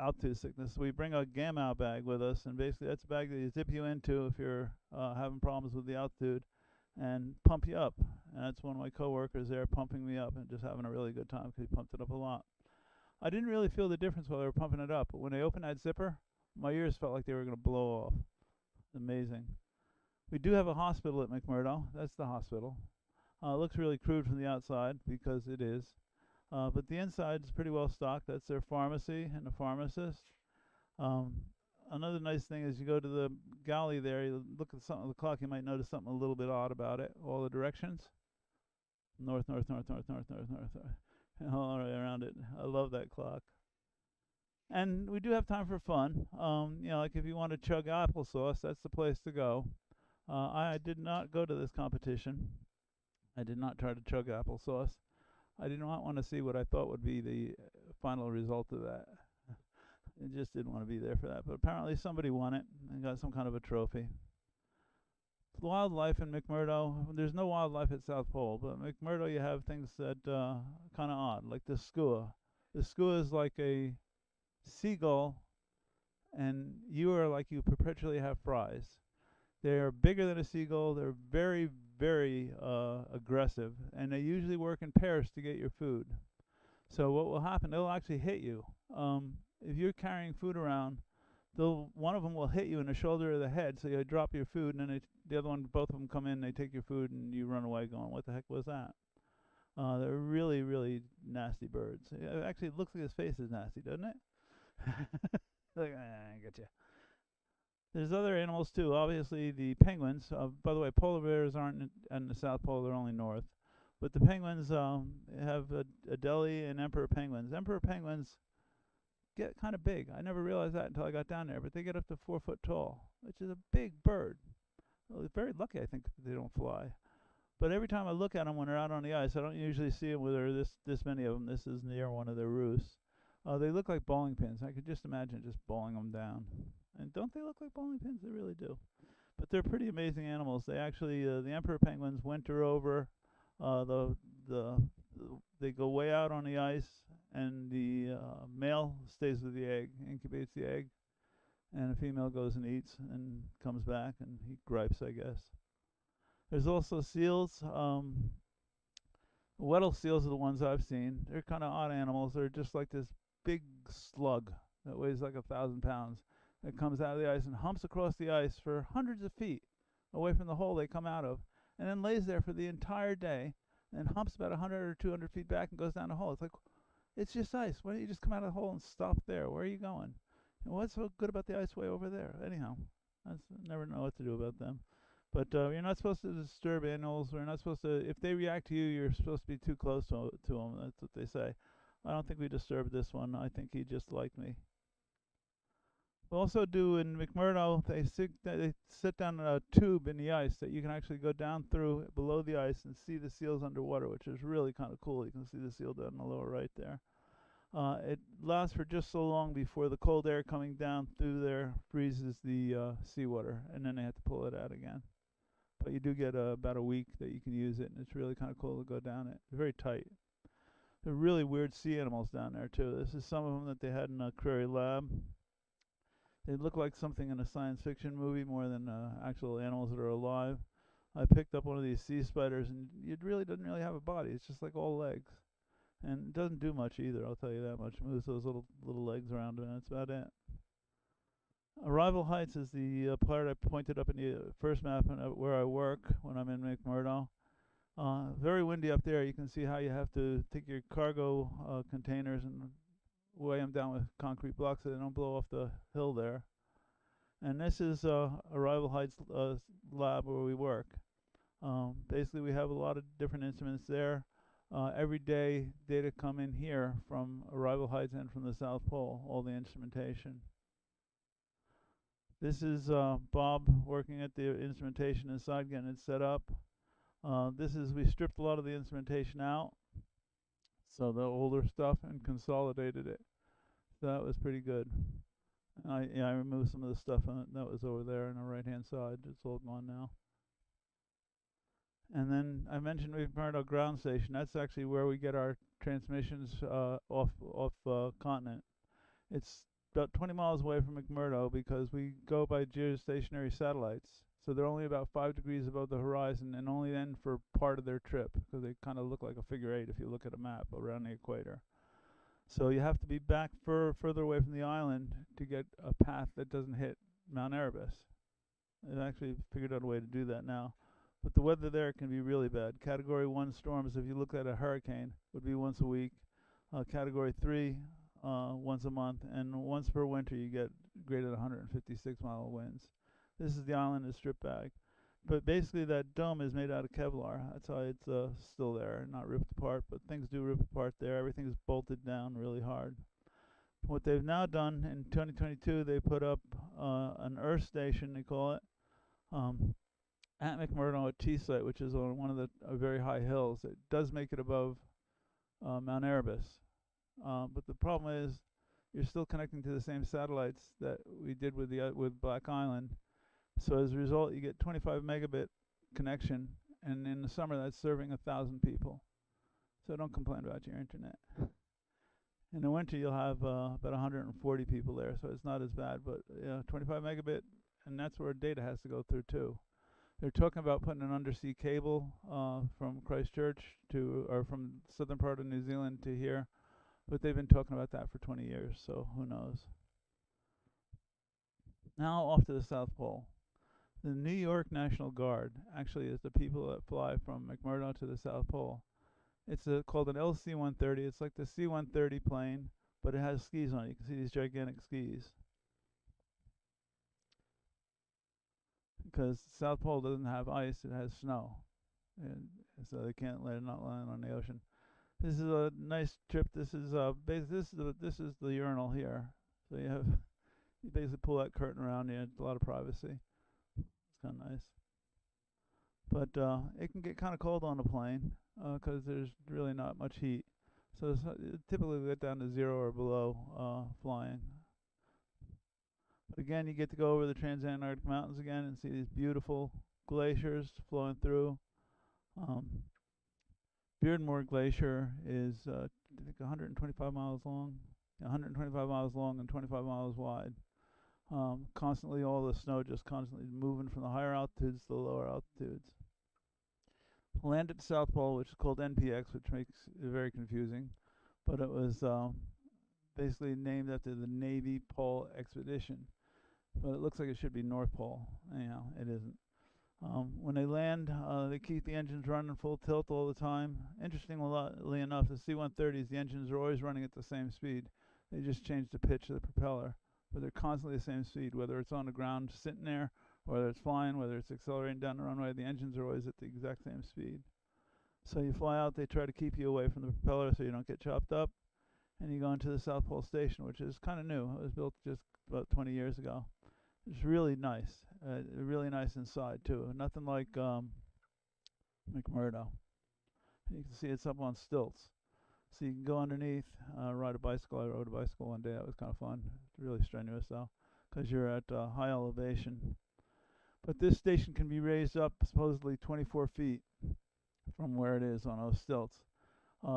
altitude sickness. We bring a gamma bag with us, and basically that's a bag that you zip you into if you're having problems with the altitude, and pump you up. And that's one of my coworkers there pumping me up and just having a really good time because he pumped it up a lot. I didn't really feel the difference while they were pumping it up, but when they opened that zipper, my ears felt like they were going to blow off. Amazing. We do have a hospital at McMurdo. That's the hospital. It looks really crude from the outside, because it is. But the inside is pretty well stocked. That's their pharmacy and the pharmacist. Another nice thing is, you go to the galley there, you look at something on the clock, you might notice something a little bit odd about it. All the directions. North, north, north, north, north, north, north, north. All the way around it. I love that clock. And we do have time for fun. Like if you want to chug applesauce, that's the place to go. I did not go to this competition. I did not try to chug applesauce. I did not want to see what I thought would be the final result of that. I just didn't want to be there for that. But apparently somebody won it and got some kind of a trophy. Wildlife in McMurdo. There's no wildlife at South Pole, but at McMurdo you have things that kind of odd, like the skua. The skua is like a seagull, and you are like you perpetually have fries. They're bigger than a seagull. They're very, very aggressive, and they usually work in pairs to get your food. So what will happen, they'll actually hit you. If you're carrying food around, one of them will hit you in the shoulder or the head, so you drop your food, and then the other one, both of them come in, they take your food, and you run away going, what the heck was that? They're really, really nasty birds. Actually, it looks like his face is nasty, doesn't it? Like, I get you. There's other animals too. Obviously, the penguins. By the way, polar bears aren't in the South Pole; they're only north. But the penguins have Adelie and emperor penguins. Emperor penguins get kind of big. I never realized that until I got down there. But they get up to 4 foot tall, which is a big bird. Well, they're very lucky, I think, that they don't fly. But every time I look at them when they're out on the ice, I don't usually see them with this many of them. This is near one of their roosts. They look like bowling pins. I could just imagine just bowling them down. And don't they look like bowling pins? They really do. But they're pretty amazing animals. They actually, the emperor penguins winter over. Uh, the the they go way out on the ice, and the male stays with the egg, incubates the egg, and the female goes and eats and comes back, and he gripes, I guess. There's also seals. Weddell seals are the ones I've seen. They're kind of odd animals. They're just like this big slug that weighs like 1,000 pounds. That comes out of the ice and humps across the ice for hundreds of feet away from the hole they come out of, and then lays there for the entire day, and humps about 100 or 200 feet back and goes down the hole. It's like, it's just ice. Why don't you just come out of the hole and stop there? Where are you going? And what's so good about the ice way over there? Anyhow, I never know what to do about them. But you're not supposed to disturb animals. We're not supposed to. If they react to you, you're supposed to be too close to them. That's what they say. I don't think we disturbed this one. I think he just liked me. We also do in McMurdo. They sit down a tube in the ice that you can actually go down through below the ice and see the seals underwater, which is really kind of cool. You can see the seal down in the lower right there. It lasts for just so long before the cold air coming down through there freezes the seawater, and then they have to pull it out again. But you do get about a week that you can use it, and it's really kind of cool to go down it. It's very tight. There are really weird sea animals down there too. This is some of them that they had in a Prairie Lab. They look like something in a science fiction movie more than actual animals that are alive. I picked up one of these sea spiders, and it really doesn't really have a body. It's just like all legs, and it doesn't do much either. I'll tell you that much. It moves those little legs around, and that's about it. Arrival Heights is the part I pointed up in the first map where I work when I'm in McMurdo. Very windy up there. You can see how you have to take your cargo containers and weigh them down with concrete blocks so they don't blow off the hill there. And this is Arrival Heights lab where we work. Basically, we have a lot of different instruments there. Every day, data come in here from Arrival Heights and from the South Pole, all the instrumentation. This is Bob working at the instrumentation inside, getting it set up. We stripped a lot of the instrumentation out, so the older stuff, and consolidated it. So that was pretty good. I removed some of the stuff that was over there on the right-hand side. It's all gone now. And then I mentioned McMurdo Ground Station. That's actually where we get our transmissions off continent. It's about 20 miles away from McMurdo because we go by geostationary satellites. So they're only about 5 degrees above the horizon, and only then for part of their trip, because they kind of look like a figure 8 if you look at a map around the equator. So you have to be back further away from the island to get a path that doesn't hit Mount Erebus. They've actually figured out a way to do that now. But the weather there can be really bad. Category 1 storms, if you look at a hurricane, would be once a week. Category 3, once a month. And once per winter, you get greater than 156-mile winds. This is the island is stripped back. But basically, that dome is made out of Kevlar. That's why it's still there, not ripped apart. But things do rip apart there. Everything is bolted down really hard. What they've now done in 2022, they put up an Earth station, they call it, at McMurdo at T-Site, which is on one of the very high hills. It does make it above Mount Erebus. But the problem is you're still connecting to the same satellites that we did with Black Island. So as a result, you get 25 megabit connection, and in the summer that's serving 1,000 people. So don't complain about your internet. In the winter, you'll have about 140 people there, so it's not as bad. But 25 megabit, and that's where data has to go through too. They're talking about putting an undersea cable from Christchurch or from southern part of New Zealand to here, but they've been talking about that for 20 years, so who knows. Now off to the South Pole. The New York National Guard actually is the people that fly from McMurdo to the South Pole. It's called an LC-130. It's like the C-130 plane, but it has skis on it. You can see these gigantic skis. Because South Pole doesn't have ice, it has snow. And so they can't let it not land on the ocean. This is a nice trip. This is this is the urinal here. So you basically pull that curtain around you. It's a lot of privacy. It's kind of nice. But it can get kind of cold on the plane because there's really not much heat. So typically we get down to 0 or below flying. But again, you get to go over the Transantarctic Mountains again and see these beautiful glaciers flowing through. Beardmore Glacier is, I think, 125 miles long. 125 miles long and 25 miles wide. Constantly, all the snow just constantly moving from the higher altitudes to the lower altitudes. Land at the South Pole, which is called NPX, which makes it very confusing, but it was basically named after the Navy Pole Expedition. But it looks like it should be North Pole. Anyhow, it isn't. When they land, they keep the engines running full tilt all the time. Interestingly enough, the C-130s, the engines are always running at the same speed. They just change the pitch of the propeller, but they're constantly the same speed, whether it's on the ground sitting there, whether it's flying, whether it's accelerating down the runway. The engines are always at the exact same speed. So you fly out, they try to keep you away from the propeller so you don't get chopped up, and you go into the South Pole Station, which is kind of new. It was built just about 20 years ago. It's really nice. Really nice inside too. Nothing like McMurdo. You can see it's up on stilts, so you can go underneath, ride a bicycle. I rode a bicycle one day. That was kind of fun. It's really strenuous though, because you're at high elevation. But this station can be raised up supposedly 24 feet from where it is on those stilts.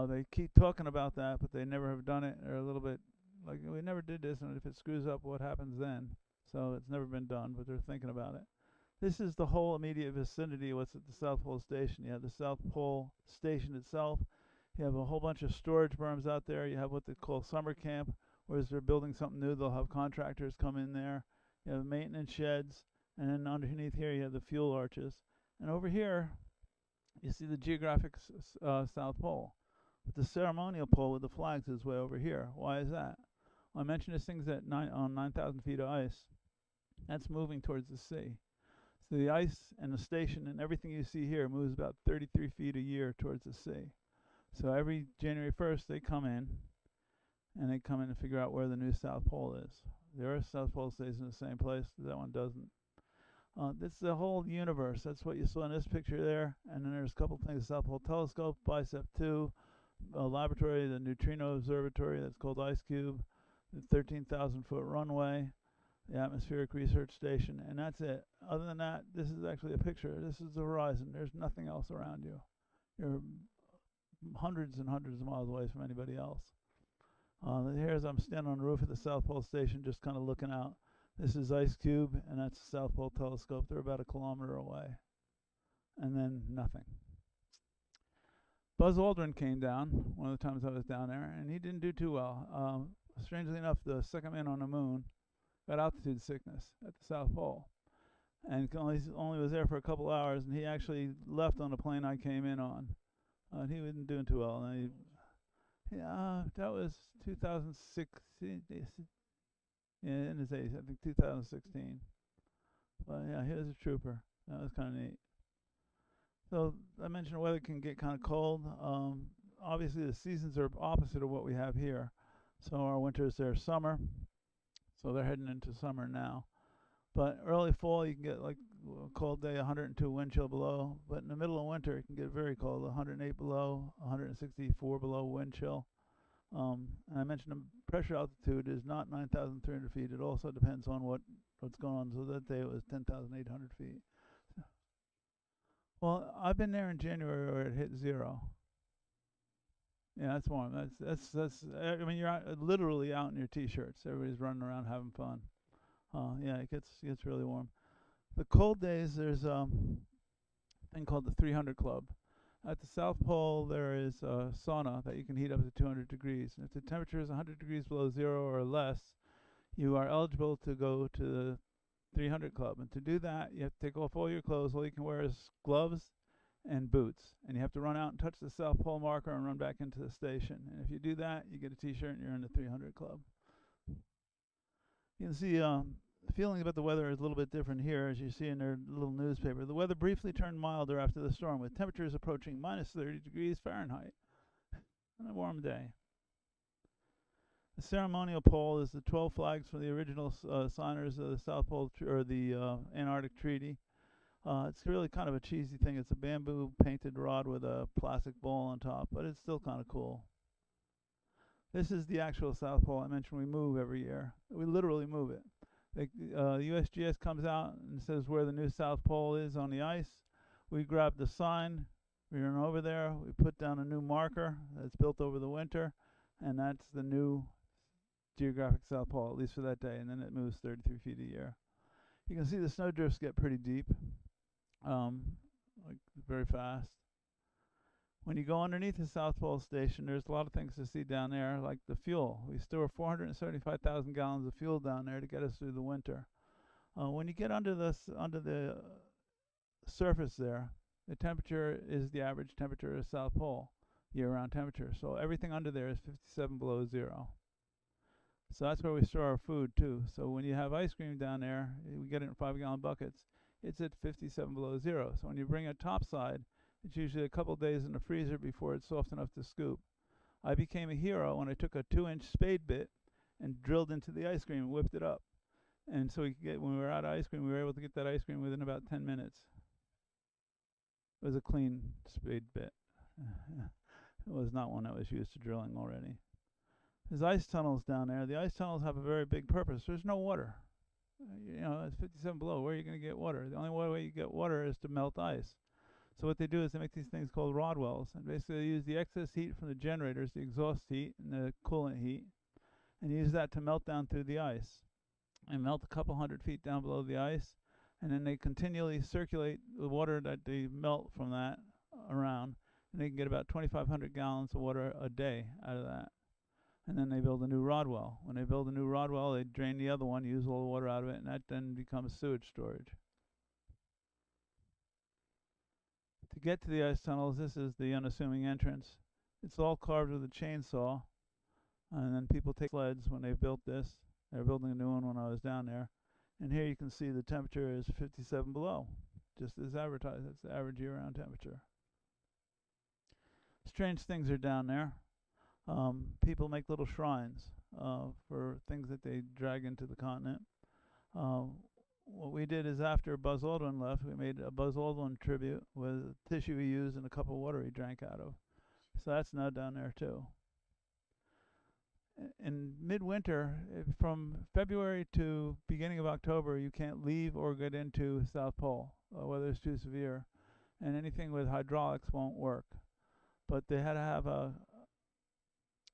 They keep talking about that, but they never have done it. They're a little bit like, we never did this, and if it screws up, what happens then? So it's never been done, but they're thinking about it. This is the whole immediate vicinity of what's at the South Pole Station. You have the South Pole Station itself. You have a whole bunch of storage berms out there. You have what they call summer camp, whereas they're building something new, they'll have contractors come in there. You have maintenance sheds, and then underneath here you have the fuel arches. And over here, you see the geographic South Pole. But the ceremonial pole with the flags is way over here. Why is that? Well, I mentioned this thing's at 9,000 feet of ice. That's moving towards the sea. So the ice and the station and everything you see here moves about 33 feet a year towards the sea. So every January 1st, they come in, and they come in and figure out where the new South Pole is. The Earth's South Pole stays in the same place. That one doesn't. This is the whole universe. That's what you saw in this picture there. And then there's a couple things: South Pole Telescope, Bicep 2, a laboratory, the Neutrino Observatory that's called IceCube, the 13,000-foot runway, the Atmospheric Research Station, and that's it. Other than that, this is actually a picture. This is the horizon. There's nothing else around you. You're hundreds and hundreds of miles away from anybody else. Here's I'm standing on the roof of the South Pole Station, just kind of looking out. This is IceCube, and that's the South Pole Telescope. They're about 1 kilometer away. And then nothing. Buzz Aldrin came down one of the times I was down there, and he didn't do too well. Strangely enough, the second man on the moon got altitude sickness at the South Pole, and only was there for a couple hours, and he actually left on the plane I came in on. He wasn't doing too well. And that was 2016. Yeah, in his age, I think 2016. But yeah, he was a trooper. That was kind of neat. So I mentioned the weather can get kind of cold. Obviously, the seasons are opposite of what we have here. So our winters, they're summer. So they're heading into summer now. But early fall, you can get like a cold day, 102 wind chill below. But in the middle of winter, it can get very cold, 108 below, 164 below wind chill. And I mentioned the pressure altitude is not 9,300 feet. It also depends on what's going on. So that day it was 10,800 feet. Well, I've been there in January where it hit 0. Yeah, that's warm. That's. I mean, you're literally out in your t-shirts. Everybody's running around having fun. Yeah, it gets really warm. The cold days, there's a thing called the 300 Club. At the South Pole, there is a sauna that you can heat up to 200 degrees. And if the temperature is 100 degrees below 0 or less, you are eligible to go to the 300 Club. And to do that, you have to take off all your clothes. All you can wear is gloves and boots. And you have to run out and touch the South Pole marker and run back into the station. And if you do that, you get a t-shirt and you're in the 300 Club. You can see the feeling about the weather is a little bit different here, as you see in their little newspaper. The weather briefly turned milder after the storm, with temperatures approaching minus 30 degrees Fahrenheit on a warm day. The ceremonial pole is the 12 flags from the original signers of the South Pole or the Antarctic Treaty. It's really kind of a cheesy thing. It's a bamboo painted rod with a plastic ball on top, but it's still kind of cool. This is the actual South Pole. I mentioned we move every year. We literally move it. USGS comes out and says where the new South Pole is on the ice. We grab the sign, we run over there, we put down a new marker that's built over the winter, and that's the new geographic South Pole, at least for that day, and then it moves 33 feet a year. You can see the snow drifts get pretty deep, like very fast. When you go underneath the South Pole Station, there's a lot of things to see down there, like the fuel. We store 475,000 gallons of fuel down there to get us through the winter. When you get under the surface there, the temperature is the average temperature of the South Pole, year-round temperature. So everything under there is 57 below zero. So that's where we store our food too. So when you have ice cream down there, we get it in 5-gallon buckets. It's at 57 below zero. So when you bring it topside, it's usually a couple days in the freezer before it's soft enough to scoop. I became a hero when I took a 2-inch spade bit and drilled into the ice cream and whipped it up. And so when we were out of ice cream, we were able to get that ice cream within about 10 minutes. It was a clean spade bit. It was not one that was used to drilling already. There's ice tunnels down there. The ice tunnels have a very big purpose. There's no water. It's 57 below. Where are you going to get water? The only way you get water is to melt ice. So what they do is they make these things called rod wells, and basically they use the excess heat from the generators, the exhaust heat and the coolant heat, and use that to melt down through the ice. And melt a couple 100 feet down below the ice, and then they continually circulate the water that they melt from that around, and they can get about 2,500 gallons of water a day out of that. And then they build a new rod well. When they build a new rod well, they drain the other one, use all the water out of it, and that then becomes sewage storage. To get to the ice tunnels, this is the unassuming entrance. It's all carved with a chainsaw, and then people take sleds when they built this. They were building a new one when I was down there. And here you can see the temperature is 57 below, just as advertised. That's the average year-round temperature. Strange things are down there. People make little shrines for things that they drag into the continent. What we did is after Buzz Aldrin left, we made a Buzz Aldrin tribute with tissue he used and a cup of water he drank out of. So that's now down there too. In midwinter, from February to beginning of October, you can't leave or get into South Pole. Weather is too severe, and anything with hydraulics won't work. But they had to have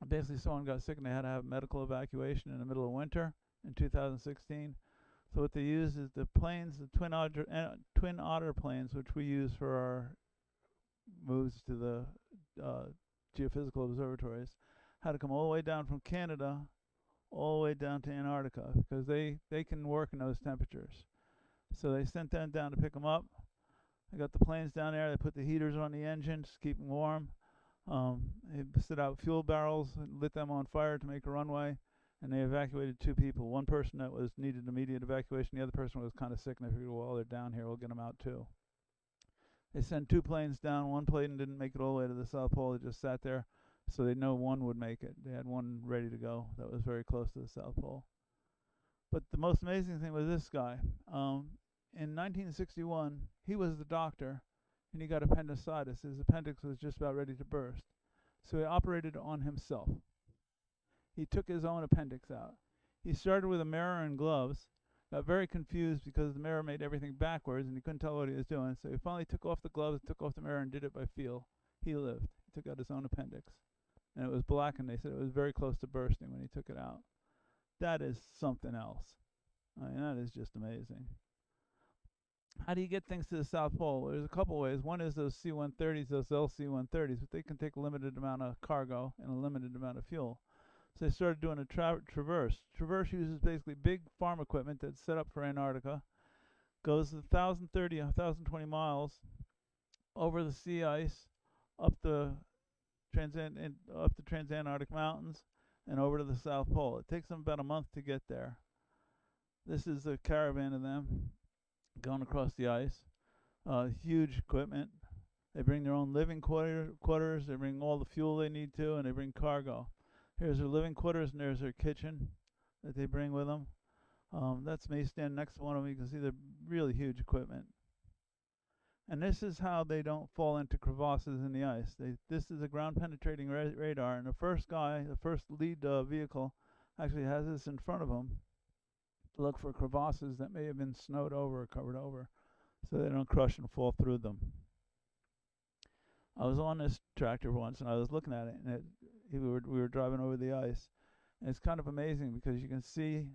basically someone got sick and they had to have medical evacuation in the middle of winter in 2016. So what they used is the planes, the twin otter planes, which we use for our moves to the geophysical observatories, had to come all the way down from Canada all the way down to Antarctica because they can work in those temperatures. So they sent them down to pick them up. They got the planes down there. They put the heaters on the engines to keep them warm. They set out fuel barrels and lit them on fire to make a runway. And they evacuated 2 people. One person that needed immediate evacuation. The other person was kind of sick, and they figured, well, they're down here, we'll get them out too. They sent 2 planes down. One plane didn't make it all the way to the South Pole. It just sat there, so they know one would make it. They had one ready to go that was very close to the South Pole. But the most amazing thing was this guy. In 1961, he was the doctor, and he got appendicitis. His appendix was just about ready to burst. So he operated on himself. He took his own appendix out. He started with a mirror and gloves, got very confused because the mirror made everything backwards and he couldn't tell what he was doing. So he finally took off the gloves, took off the mirror, and did it by feel. He lived. He took out his own appendix. And it was black, and they said it was very close to bursting when he took it out. That is something else. I mean, that is just amazing. How do you get things to the South Pole? Well, there's a couple ways. One is those C-130s, those LC-130s, but they can take a limited amount of cargo and a limited amount of fuel. So they started doing a traverse. Traverse uses basically big farm equipment that's set up for Antarctica, goes 1,020 miles over the sea ice, up the Transantarctic Mountains, and over to the South Pole. It takes them about a month to get there. This is a caravan of them going across the ice. Huge equipment. They bring their own living quarters. They bring all the fuel they need to, and they bring cargo. Here's their living quarters, and there's their kitchen that they bring with them. That's me standing next to one of them. You can see the really huge equipment. And this is how they don't fall into crevasses in the ice. This is a ground-penetrating radar, and the first lead vehicle, actually has this in front of him. look for crevasses that may have been snowed over or covered over so they don't crush and fall through them. I was on this tractor once and I was looking at it, and we were driving over the ice. And it's kind of amazing because you can see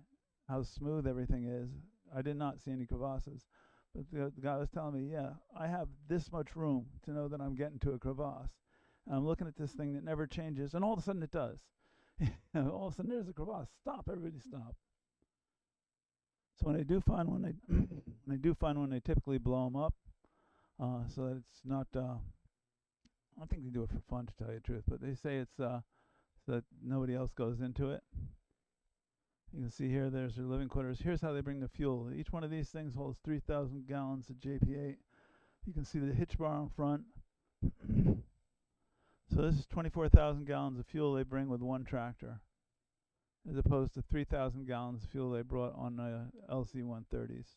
how smooth everything is. I did not see any crevasses. But the guy was telling me, yeah, I have this much room to know that I'm getting to a crevasse. And I'm looking at this thing that never changes, and all of a sudden it does. All of a sudden there's a crevasse. Stop, everybody stop. So when they do find one, they typically blow them up, so that it's not. I don't think they do it for fun, to tell you the truth, but they say it's so that nobody else goes into it. You can see here, there's their living quarters. Here's how they bring the fuel. Each one of these things holds 3,000 gallons of JP8. You can see the hitch bar in front. So this is 24,000 gallons of fuel they bring with one tractor, as opposed to 3,000 gallons of fuel they brought on LC-130s.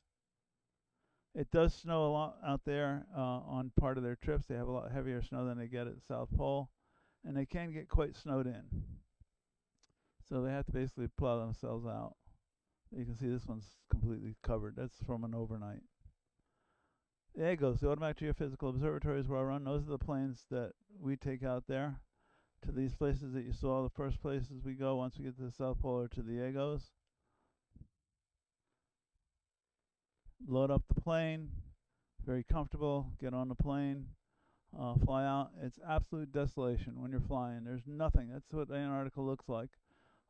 It does snow a lot out there on part of their trips. They have a lot heavier snow than they get at the South Pole, and they can get quite snowed in. So they have to basically plow themselves out. You can see this one's completely covered. That's from an overnight. The AGOs, the Automatic Geophysical Observatories, where I run, those are the planes that we take out there to these places that you saw. The first places we go once we get to the South Pole are to the AGOs. Load up the plane, very comfortable, get on the plane, fly out. It's absolute desolation when you're flying. There's nothing. That's what Antarctica looks like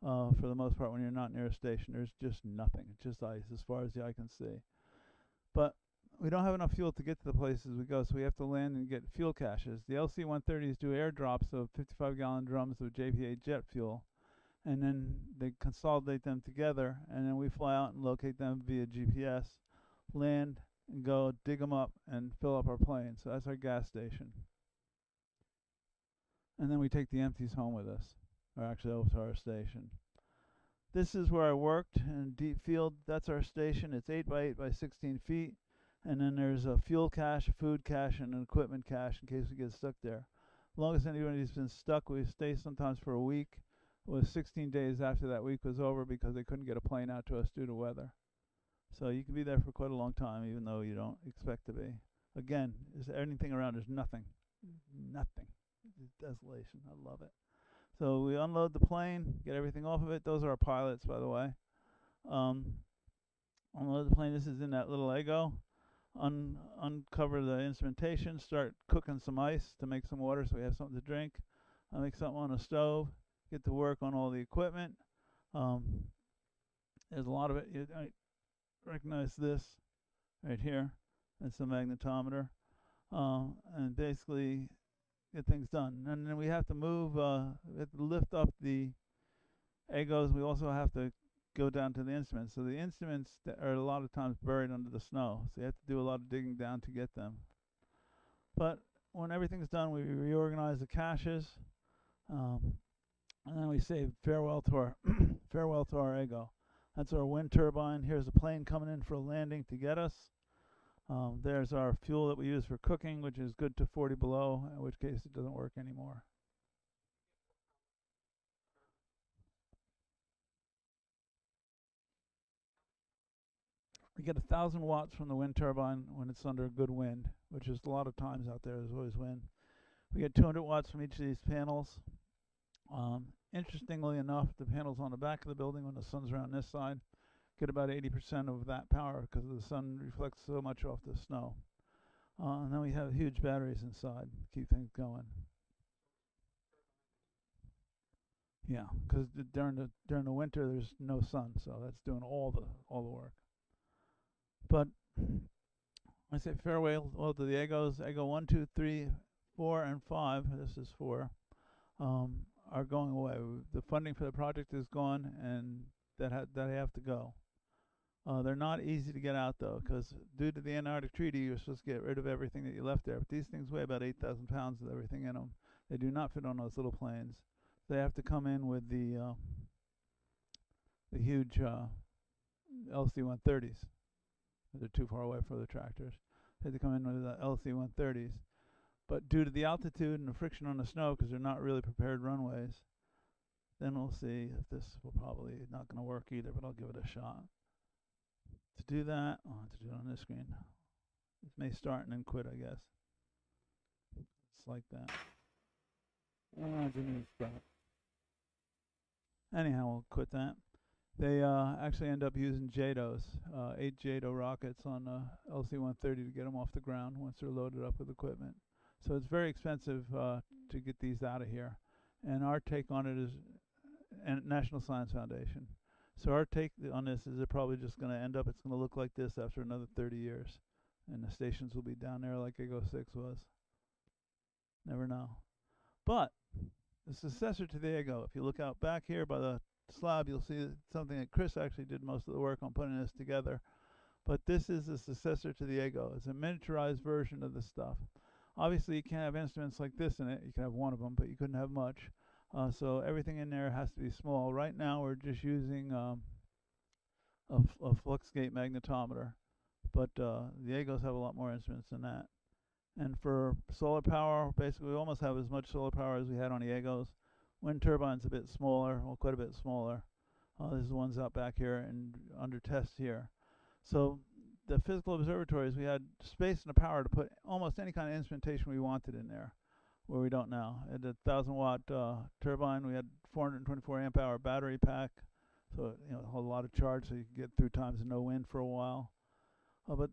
for the most part when you're not near a station. There's just nothing. It's just ice as far as the eye can see. But we don't have enough fuel to get to the places we go, so we have to land and get fuel caches. The LC-130s do airdrops of 55-gallon drums of JP8 jet fuel, and then they consolidate them together, and then we fly out and locate them via GPS, land, and go dig them up and fill up our plane. So that's our gas station. And then we take the empties home with us, or actually over to our station. This is where I worked in deep field. That's our station. It's 8 by 8 by 16 feet. And then there's a fuel cache, a food cache, and an equipment cache in case we get stuck there. Longest anybody's been stuck, we stay sometimes for a week. It was 16 days after that week was over because they couldn't get a plane out to us due to weather. So you can be there for quite a long time, even though you don't expect to be. Again, is there anything around? There's nothing. Nothing. It's desolation. I love it. So we unload the plane, get everything off of it. Those are our pilots, by the way. Unload the plane. This is in that little Lego. Uncover the instrumentation. Start cooking some ice to make some water so we have something to drink. I make something on a stove. Get to work on all the equipment. There's a lot of it. I recognize this right here. That's the magnetometer. And basically get things done. And then we have to move, we have to lift up the AGOs. We also have to go down to the instruments. So the instruments are a lot of times buried under the snow. So you have to do a lot of digging down to get them. But when everything's done, we reorganize the caches. And then we say farewell to our farewell to our AGO. That's our wind turbine. Here's a plane coming in for a landing to get us. There's our fuel that we use for cooking, which is good to 40 below, in which case it doesn't work anymore. We get 1,000 watts from the wind turbine when it's under a good wind, which is a lot of times out there. There's always wind. We get 200 watts from each of these panels. Interestingly enough, the panels on the back of the building, when the sun's around this side, get about 80% of that power because the sun reflects so much off the snow. And then we have huge batteries inside to keep things going. Yeah, because during the winter there's no sun, so that's doing all the work. But I say farewell to the AGOs. AGO 1, 2, 3, 4, and 5. This is 4. Are going away. The funding for the project is gone, and that have to go. They're not easy to get out though, because due to the Antarctic Treaty, you're supposed to get rid of everything that you left there. But these things weigh about 8,000 pounds with everything in them. They do not fit on those little planes. They have to come in with the huge LC-130s. They're too far away for the tractors. They have to come in with the LC-130s. But due to the altitude and the friction on the snow, because they're not really prepared runways, then we'll see if this will probably not going to work either, but I'll give it a shot. To do that, I'll have to do it on this screen. It may start and then quit, I guess. It's like that. Didn't stop. Anyhow, we'll quit that. They actually end up using JATOs, 8 JATO rockets on LC-130 to get them off the ground once they're loaded up with equipment. So it's very expensive to get these out of here. And our take on it is National Science Foundation. So our take on this is they're probably just going to end up, it's going to look like this after another 30 years. And the stations will be down there like EGO 6 was. Never know. But the successor to the EGO, if you look out back here by the slab, you'll see something that Chris actually did most of the work on putting this together. But this is the successor to the EGO. It's a miniaturized version of the stuff. Obviously, you can't have instruments like this in it. You can have one of them, but you couldn't have much. So everything in there has to be small. Right now, we're just using a flux gate magnetometer. But the EGOs have a lot more instruments than that. And for solar power, basically we almost have as much solar power as we had on the EGOs. Wind turbine's a bit smaller, well, quite a bit smaller. This is the ones out back here and under test here. So the physical observatories, we had space and the power to put almost any kind of instrumentation we wanted in there, where we don't now. At a 1,000-watt turbine, we had 424 amp hour battery pack, so a whole lot of charge, so you could get through times of no wind for a while. But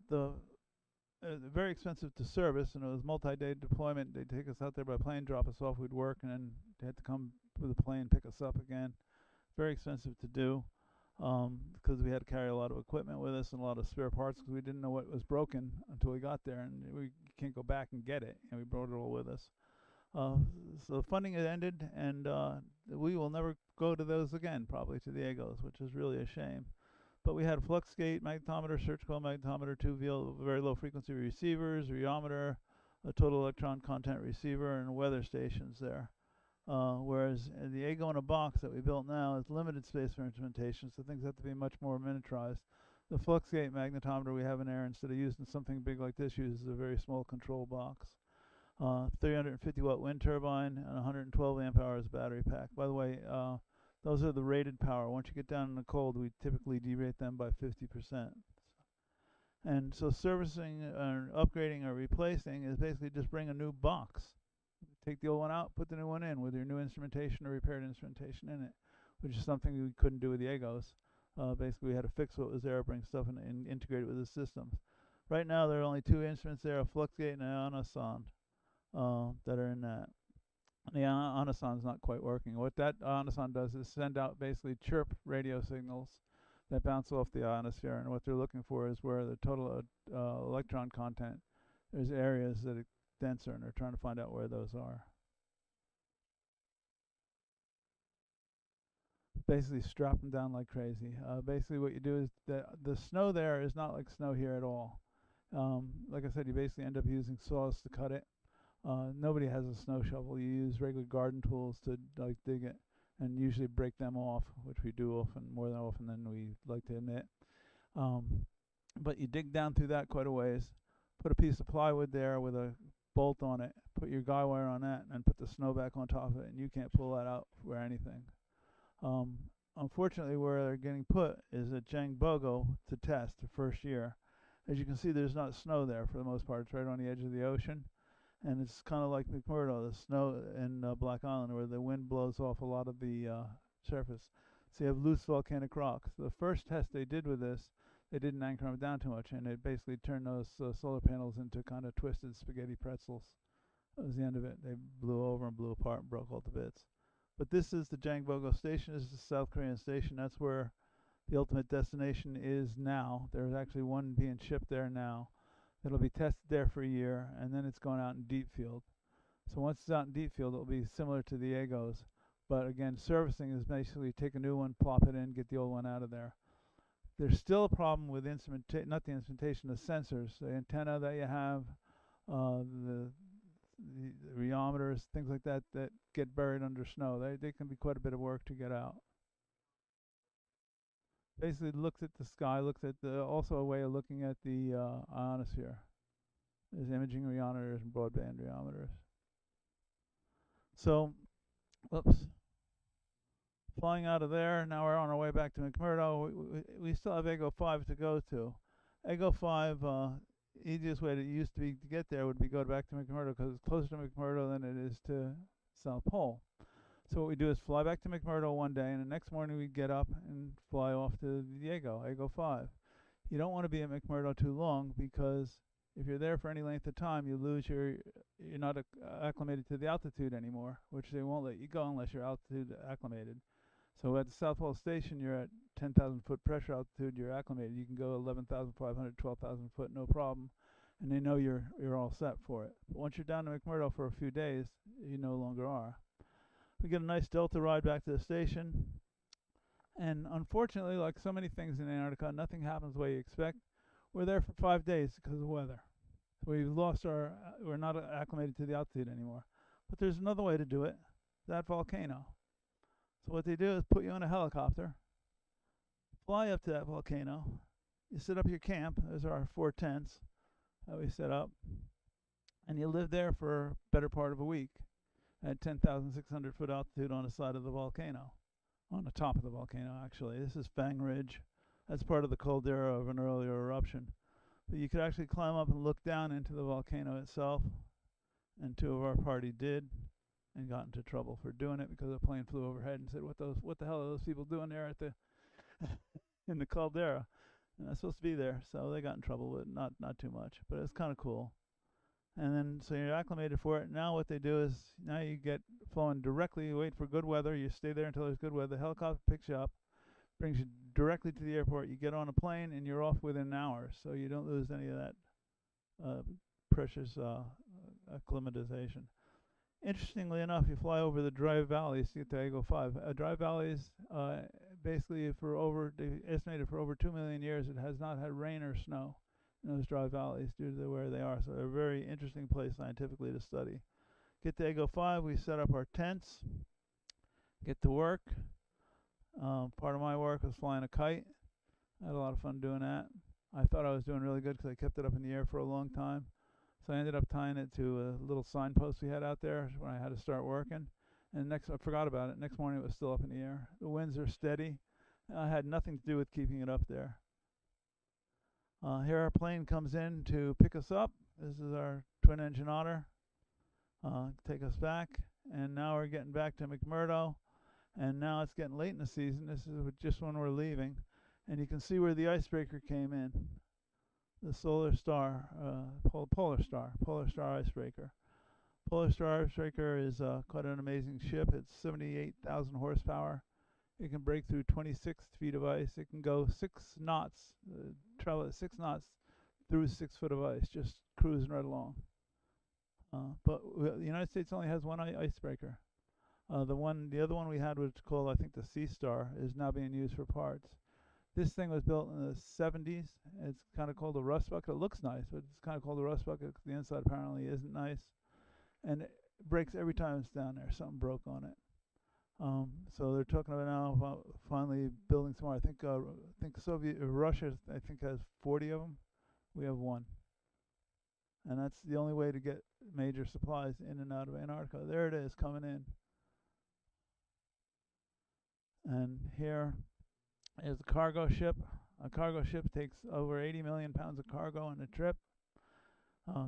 very expensive to service, and it was multi-day deployment. They'd take us out there by plane, drop us off, we'd work, and then they had to come with a plane, pick us up again. Very expensive to do because we had to carry a lot of equipment with us and a lot of spare parts because we didn't know what was broken until we got there, and we can't go back and get it, and we brought it all with us. So funding had ended, and we will never go to those again, probably to the EGOs, which is really a shame. But we had a flux gate magnetometer, search coil magnetometer, 2 very low frequency receivers, rheometer, a total electron content receiver, and weather stations there. Whereas the EGO in a box that we built now is limited space for instrumentation, so things have to be much more miniaturized. The flux gate magnetometer we have in there, instead of using something big like this, uses a very small control box. 350 watt wind turbine and 112 amp hours battery pack. By the way, those are the rated power. Once you get down in the cold, we typically derate them by 50%. And so servicing or upgrading or replacing is basically just bring a new box. Take the old one out, put the new one in with your new instrumentation or repaired instrumentation in it, which is something we couldn't do with the EGOs. Basically, we had to fix what was there, bring stuff in and integrate it with the systems. Right now, there are only 2 instruments there, a flux gate and an ionosonde that are in that. The ionosonde is not quite working. What that ionosonde does is send out basically chirp radio signals that bounce off the ionosphere, and what they're looking for is where the total electron content, there's areas that it's denser, and they're trying to find out where those are. Basically strap them down like crazy. Basically what you do is the snow there is not like snow here at all. Like I said, you basically end up using saws to cut it. Nobody has a snow shovel. You use regular garden tools to like dig it and usually break them off, which we do often, more than often than we like to admit. But you dig down through that quite a ways, put a piece of plywood there with a bolt on it, put your guy wire on that, and then put the snow back on top of it, and you can't pull that out for anything. Unfortunately, where they're getting put is at Jangbogo to test the first year. As you can see, there's not snow there for the most part. It's right on the edge of the ocean. And it's kind of like McMurdo, the snow in Black Island, where the wind blows off a lot of the surface. So you have loose volcanic rocks. The first test they did with this, they didn't anchor them down too much, and it basically turned those solar panels into kind of twisted spaghetti pretzels. That was the end of it. They blew over and blew apart and broke all to bits. But this is the Jangbogo station. This is the South Korean station. That's where the ultimate destination is now. There's actually one being shipped there now. It'll be tested there for a year, and then it's going out in deep field. So once it's out in deep field, it'll be similar to the EGOs. But again, servicing is basically take a new one, plop it in, get the old one out of there. There's still a problem with not the instrumentation, the sensors, the antenna that you have, the rheometers, things like that that get buried under snow. They can be quite a bit of work to get out. Basically looks at the sky, looks at also a way of looking at the ionosphere. There's imaging rheometers and broadband rheometers. So, Flying out of there, now we're on our way back to McMurdo. We still have Ego 5 to go to. Ego 5, easiest way to used to be to get there would be go back to McMurdo because it's closer to McMurdo than it is to South Pole. So what we do is fly back to McMurdo one day, and the next morning we get up and fly off to Ego 5. You don't want to be at McMurdo too long because if you're there for any length of time, you're not acclimated to the altitude anymore, which they won't let you go unless you're altitude acclimated. So at the South Pole Station, you're at 10,000 foot pressure altitude, you're acclimated. You can go 11,500, 12,000 foot, no problem. And they know you're all set for it. But once you're down to McMurdo for a few days, you no longer are. We get a nice Delta ride back to the station. And unfortunately, like so many things in Antarctica, nothing happens the way you expect. We're there for 5 days because of weather. We're not acclimated to the altitude anymore. But there's another way to do it, that volcano. So what they do is put you on a helicopter, fly up to that volcano, you set up your camp, there's our 4 tents that we set up, and you live there for a better part of a week at 10,600 foot altitude on the side of the volcano, on the top of the volcano actually. This is Fang Ridge. That's part of the caldera of an earlier eruption. But you could actually climb up and look down into the volcano itself, and 2 of our party did, and got into trouble for doing it because a plane flew overhead and said, "What the hell are those people doing there at the in the caldera?" And that's supposed to be there, so they got in trouble, but not too much. But it's kind of cool. And then so you're acclimated for it. Now what they do is now you get flown directly. You wait for good weather. You stay there until there's good weather. The helicopter picks you up, brings you directly to the airport. You get on a plane and you're off within an hour, so you don't lose any of that precious acclimatization. Interestingly enough, you fly over the dry valleys to get to Ego 5. Dry valleys, basically, they estimated for over 2 million years, it has not had rain or snow in those dry valleys due to where they are. So they're a very interesting place scientifically to study. Get to Ego 5, we set up our tents, get to work. Part of my work was flying a kite. I had a lot of fun doing that. I thought I was doing really good because I kept it up in the air for a long time. So I ended up tying it to a little signpost we had out there when I had to start working. And I forgot about it. Next morning it was still up in the air. The winds are steady. I had nothing to do with keeping it up there. Here our plane comes in to pick us up. This is our twin engine Otter. Take us back. And now we're getting back to McMurdo. And now it's getting late in the season. This is just when we're leaving. And you can see where the icebreaker came in. The Polar Star icebreaker. Polar Star icebreaker is quite an amazing ship. It's 78,000 horsepower. It can break through 26 feet of ice. It can go 6 knots, travel at 6 knots through 6 foot of ice, just cruising right along. But the United States only has one icebreaker. The other one we had, which is called, I think, the Sea Star, is now being used for parts. This thing was built in the 70s. It's kind of called a rust bucket. It looks nice, but it's kind of called a rust bucket because the inside apparently isn't nice. And it breaks every time it's down there. Something broke on it. So they're talking about now about finally building some more. I think Russia, I think, has 40 of them. We have 1. And that's the only way to get major supplies in and out of Antarctica. There it is coming in. And here is a cargo ship. A cargo ship takes over 80 million pounds of cargo on a trip,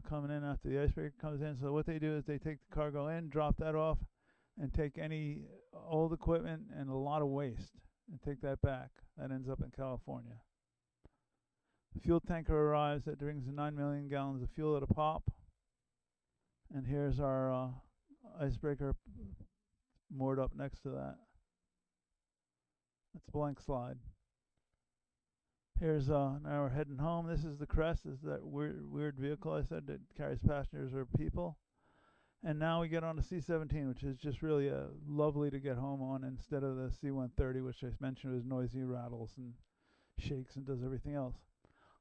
coming in after the icebreaker comes in. So what they do is they take the cargo in, drop that off, and take any old equipment and a lot of waste and take that back. That ends up in California. The fuel tanker arrives. That brings 9 million gallons of fuel at a pop. And here's our icebreaker moored up next to that. That's a blank slide. Here's now we're heading home. This is the Crest. This is that weird vehicle I said that carries passengers or people. And now we get on the C-17, which is just really lovely to get home on instead of the C-130, which I mentioned was noisy, rattles, and shakes and does everything else.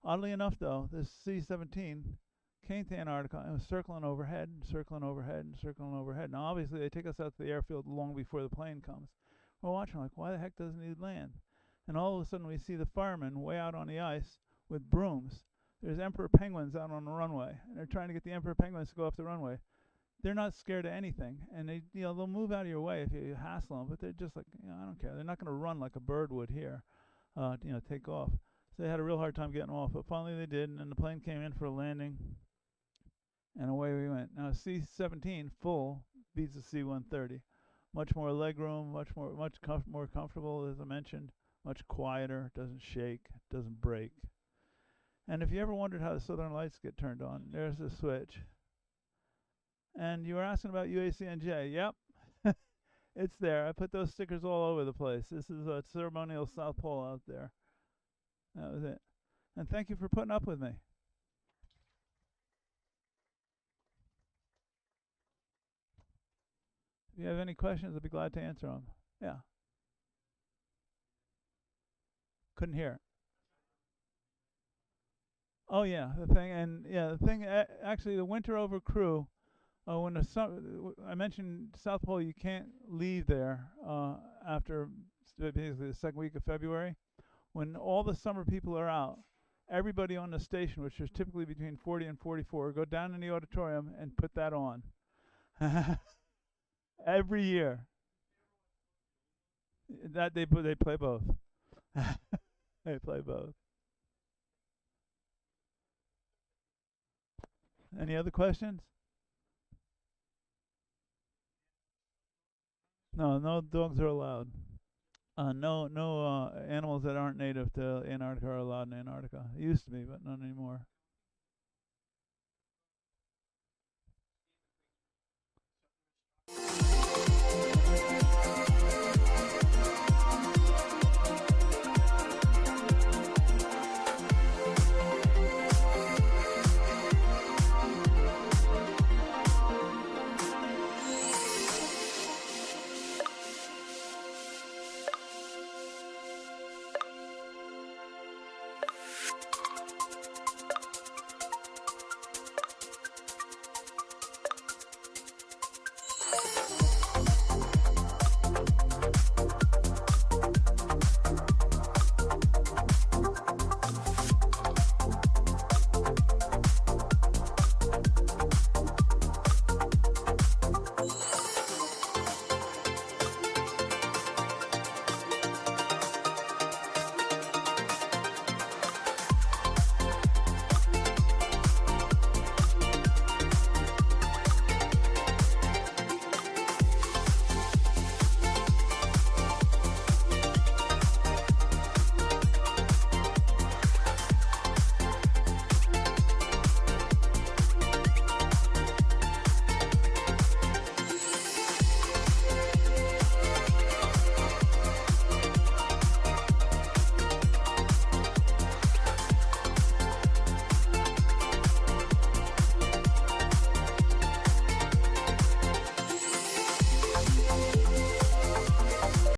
Oddly enough, though, this C-17 came to Antarctica and was circling overhead, circling overhead, and circling overhead. Now, obviously, they take us out to the airfield long before the plane comes. We're watching like, why the heck doesn't he land? And all of a sudden, we see the firemen way out on the ice with brooms. There's emperor penguins out on the runway, and they're trying to get the emperor penguins to go off the runway. they're not scared of anything, and they'll move out of your way if you hassle them. But they're just like, I don't care. They're not going to run like a bird would here, take off. So they had a real hard time getting off, but finally they did, and then the plane came in for a landing, and away we went. Now C-17 full beats the C-130. Much more legroom, much more comfortable, as I mentioned. Much quieter, doesn't shake, doesn't break. And if you ever wondered how the Southern Lights get turned on, there's the switch. And you were asking about UACNJ. Yep, it's there. I put those stickers all over the place. This is a ceremonial South Pole out there. That was it. And thank you for putting up with me. If you have any questions, I'd be glad to answer them. Yeah. Couldn't hear. Oh yeah, the thing. Actually, the winter over crew. When I mentioned South Pole, you can't leave there after basically the second week of February. When all the summer people are out, everybody on the station, which is typically between 40 and 44, go down in the auditorium and put that on. Every year. That they play both. They play both. Any other questions? No dogs are allowed. No animals that aren't native to Antarctica are allowed in Antarctica. It used to be, but not anymore.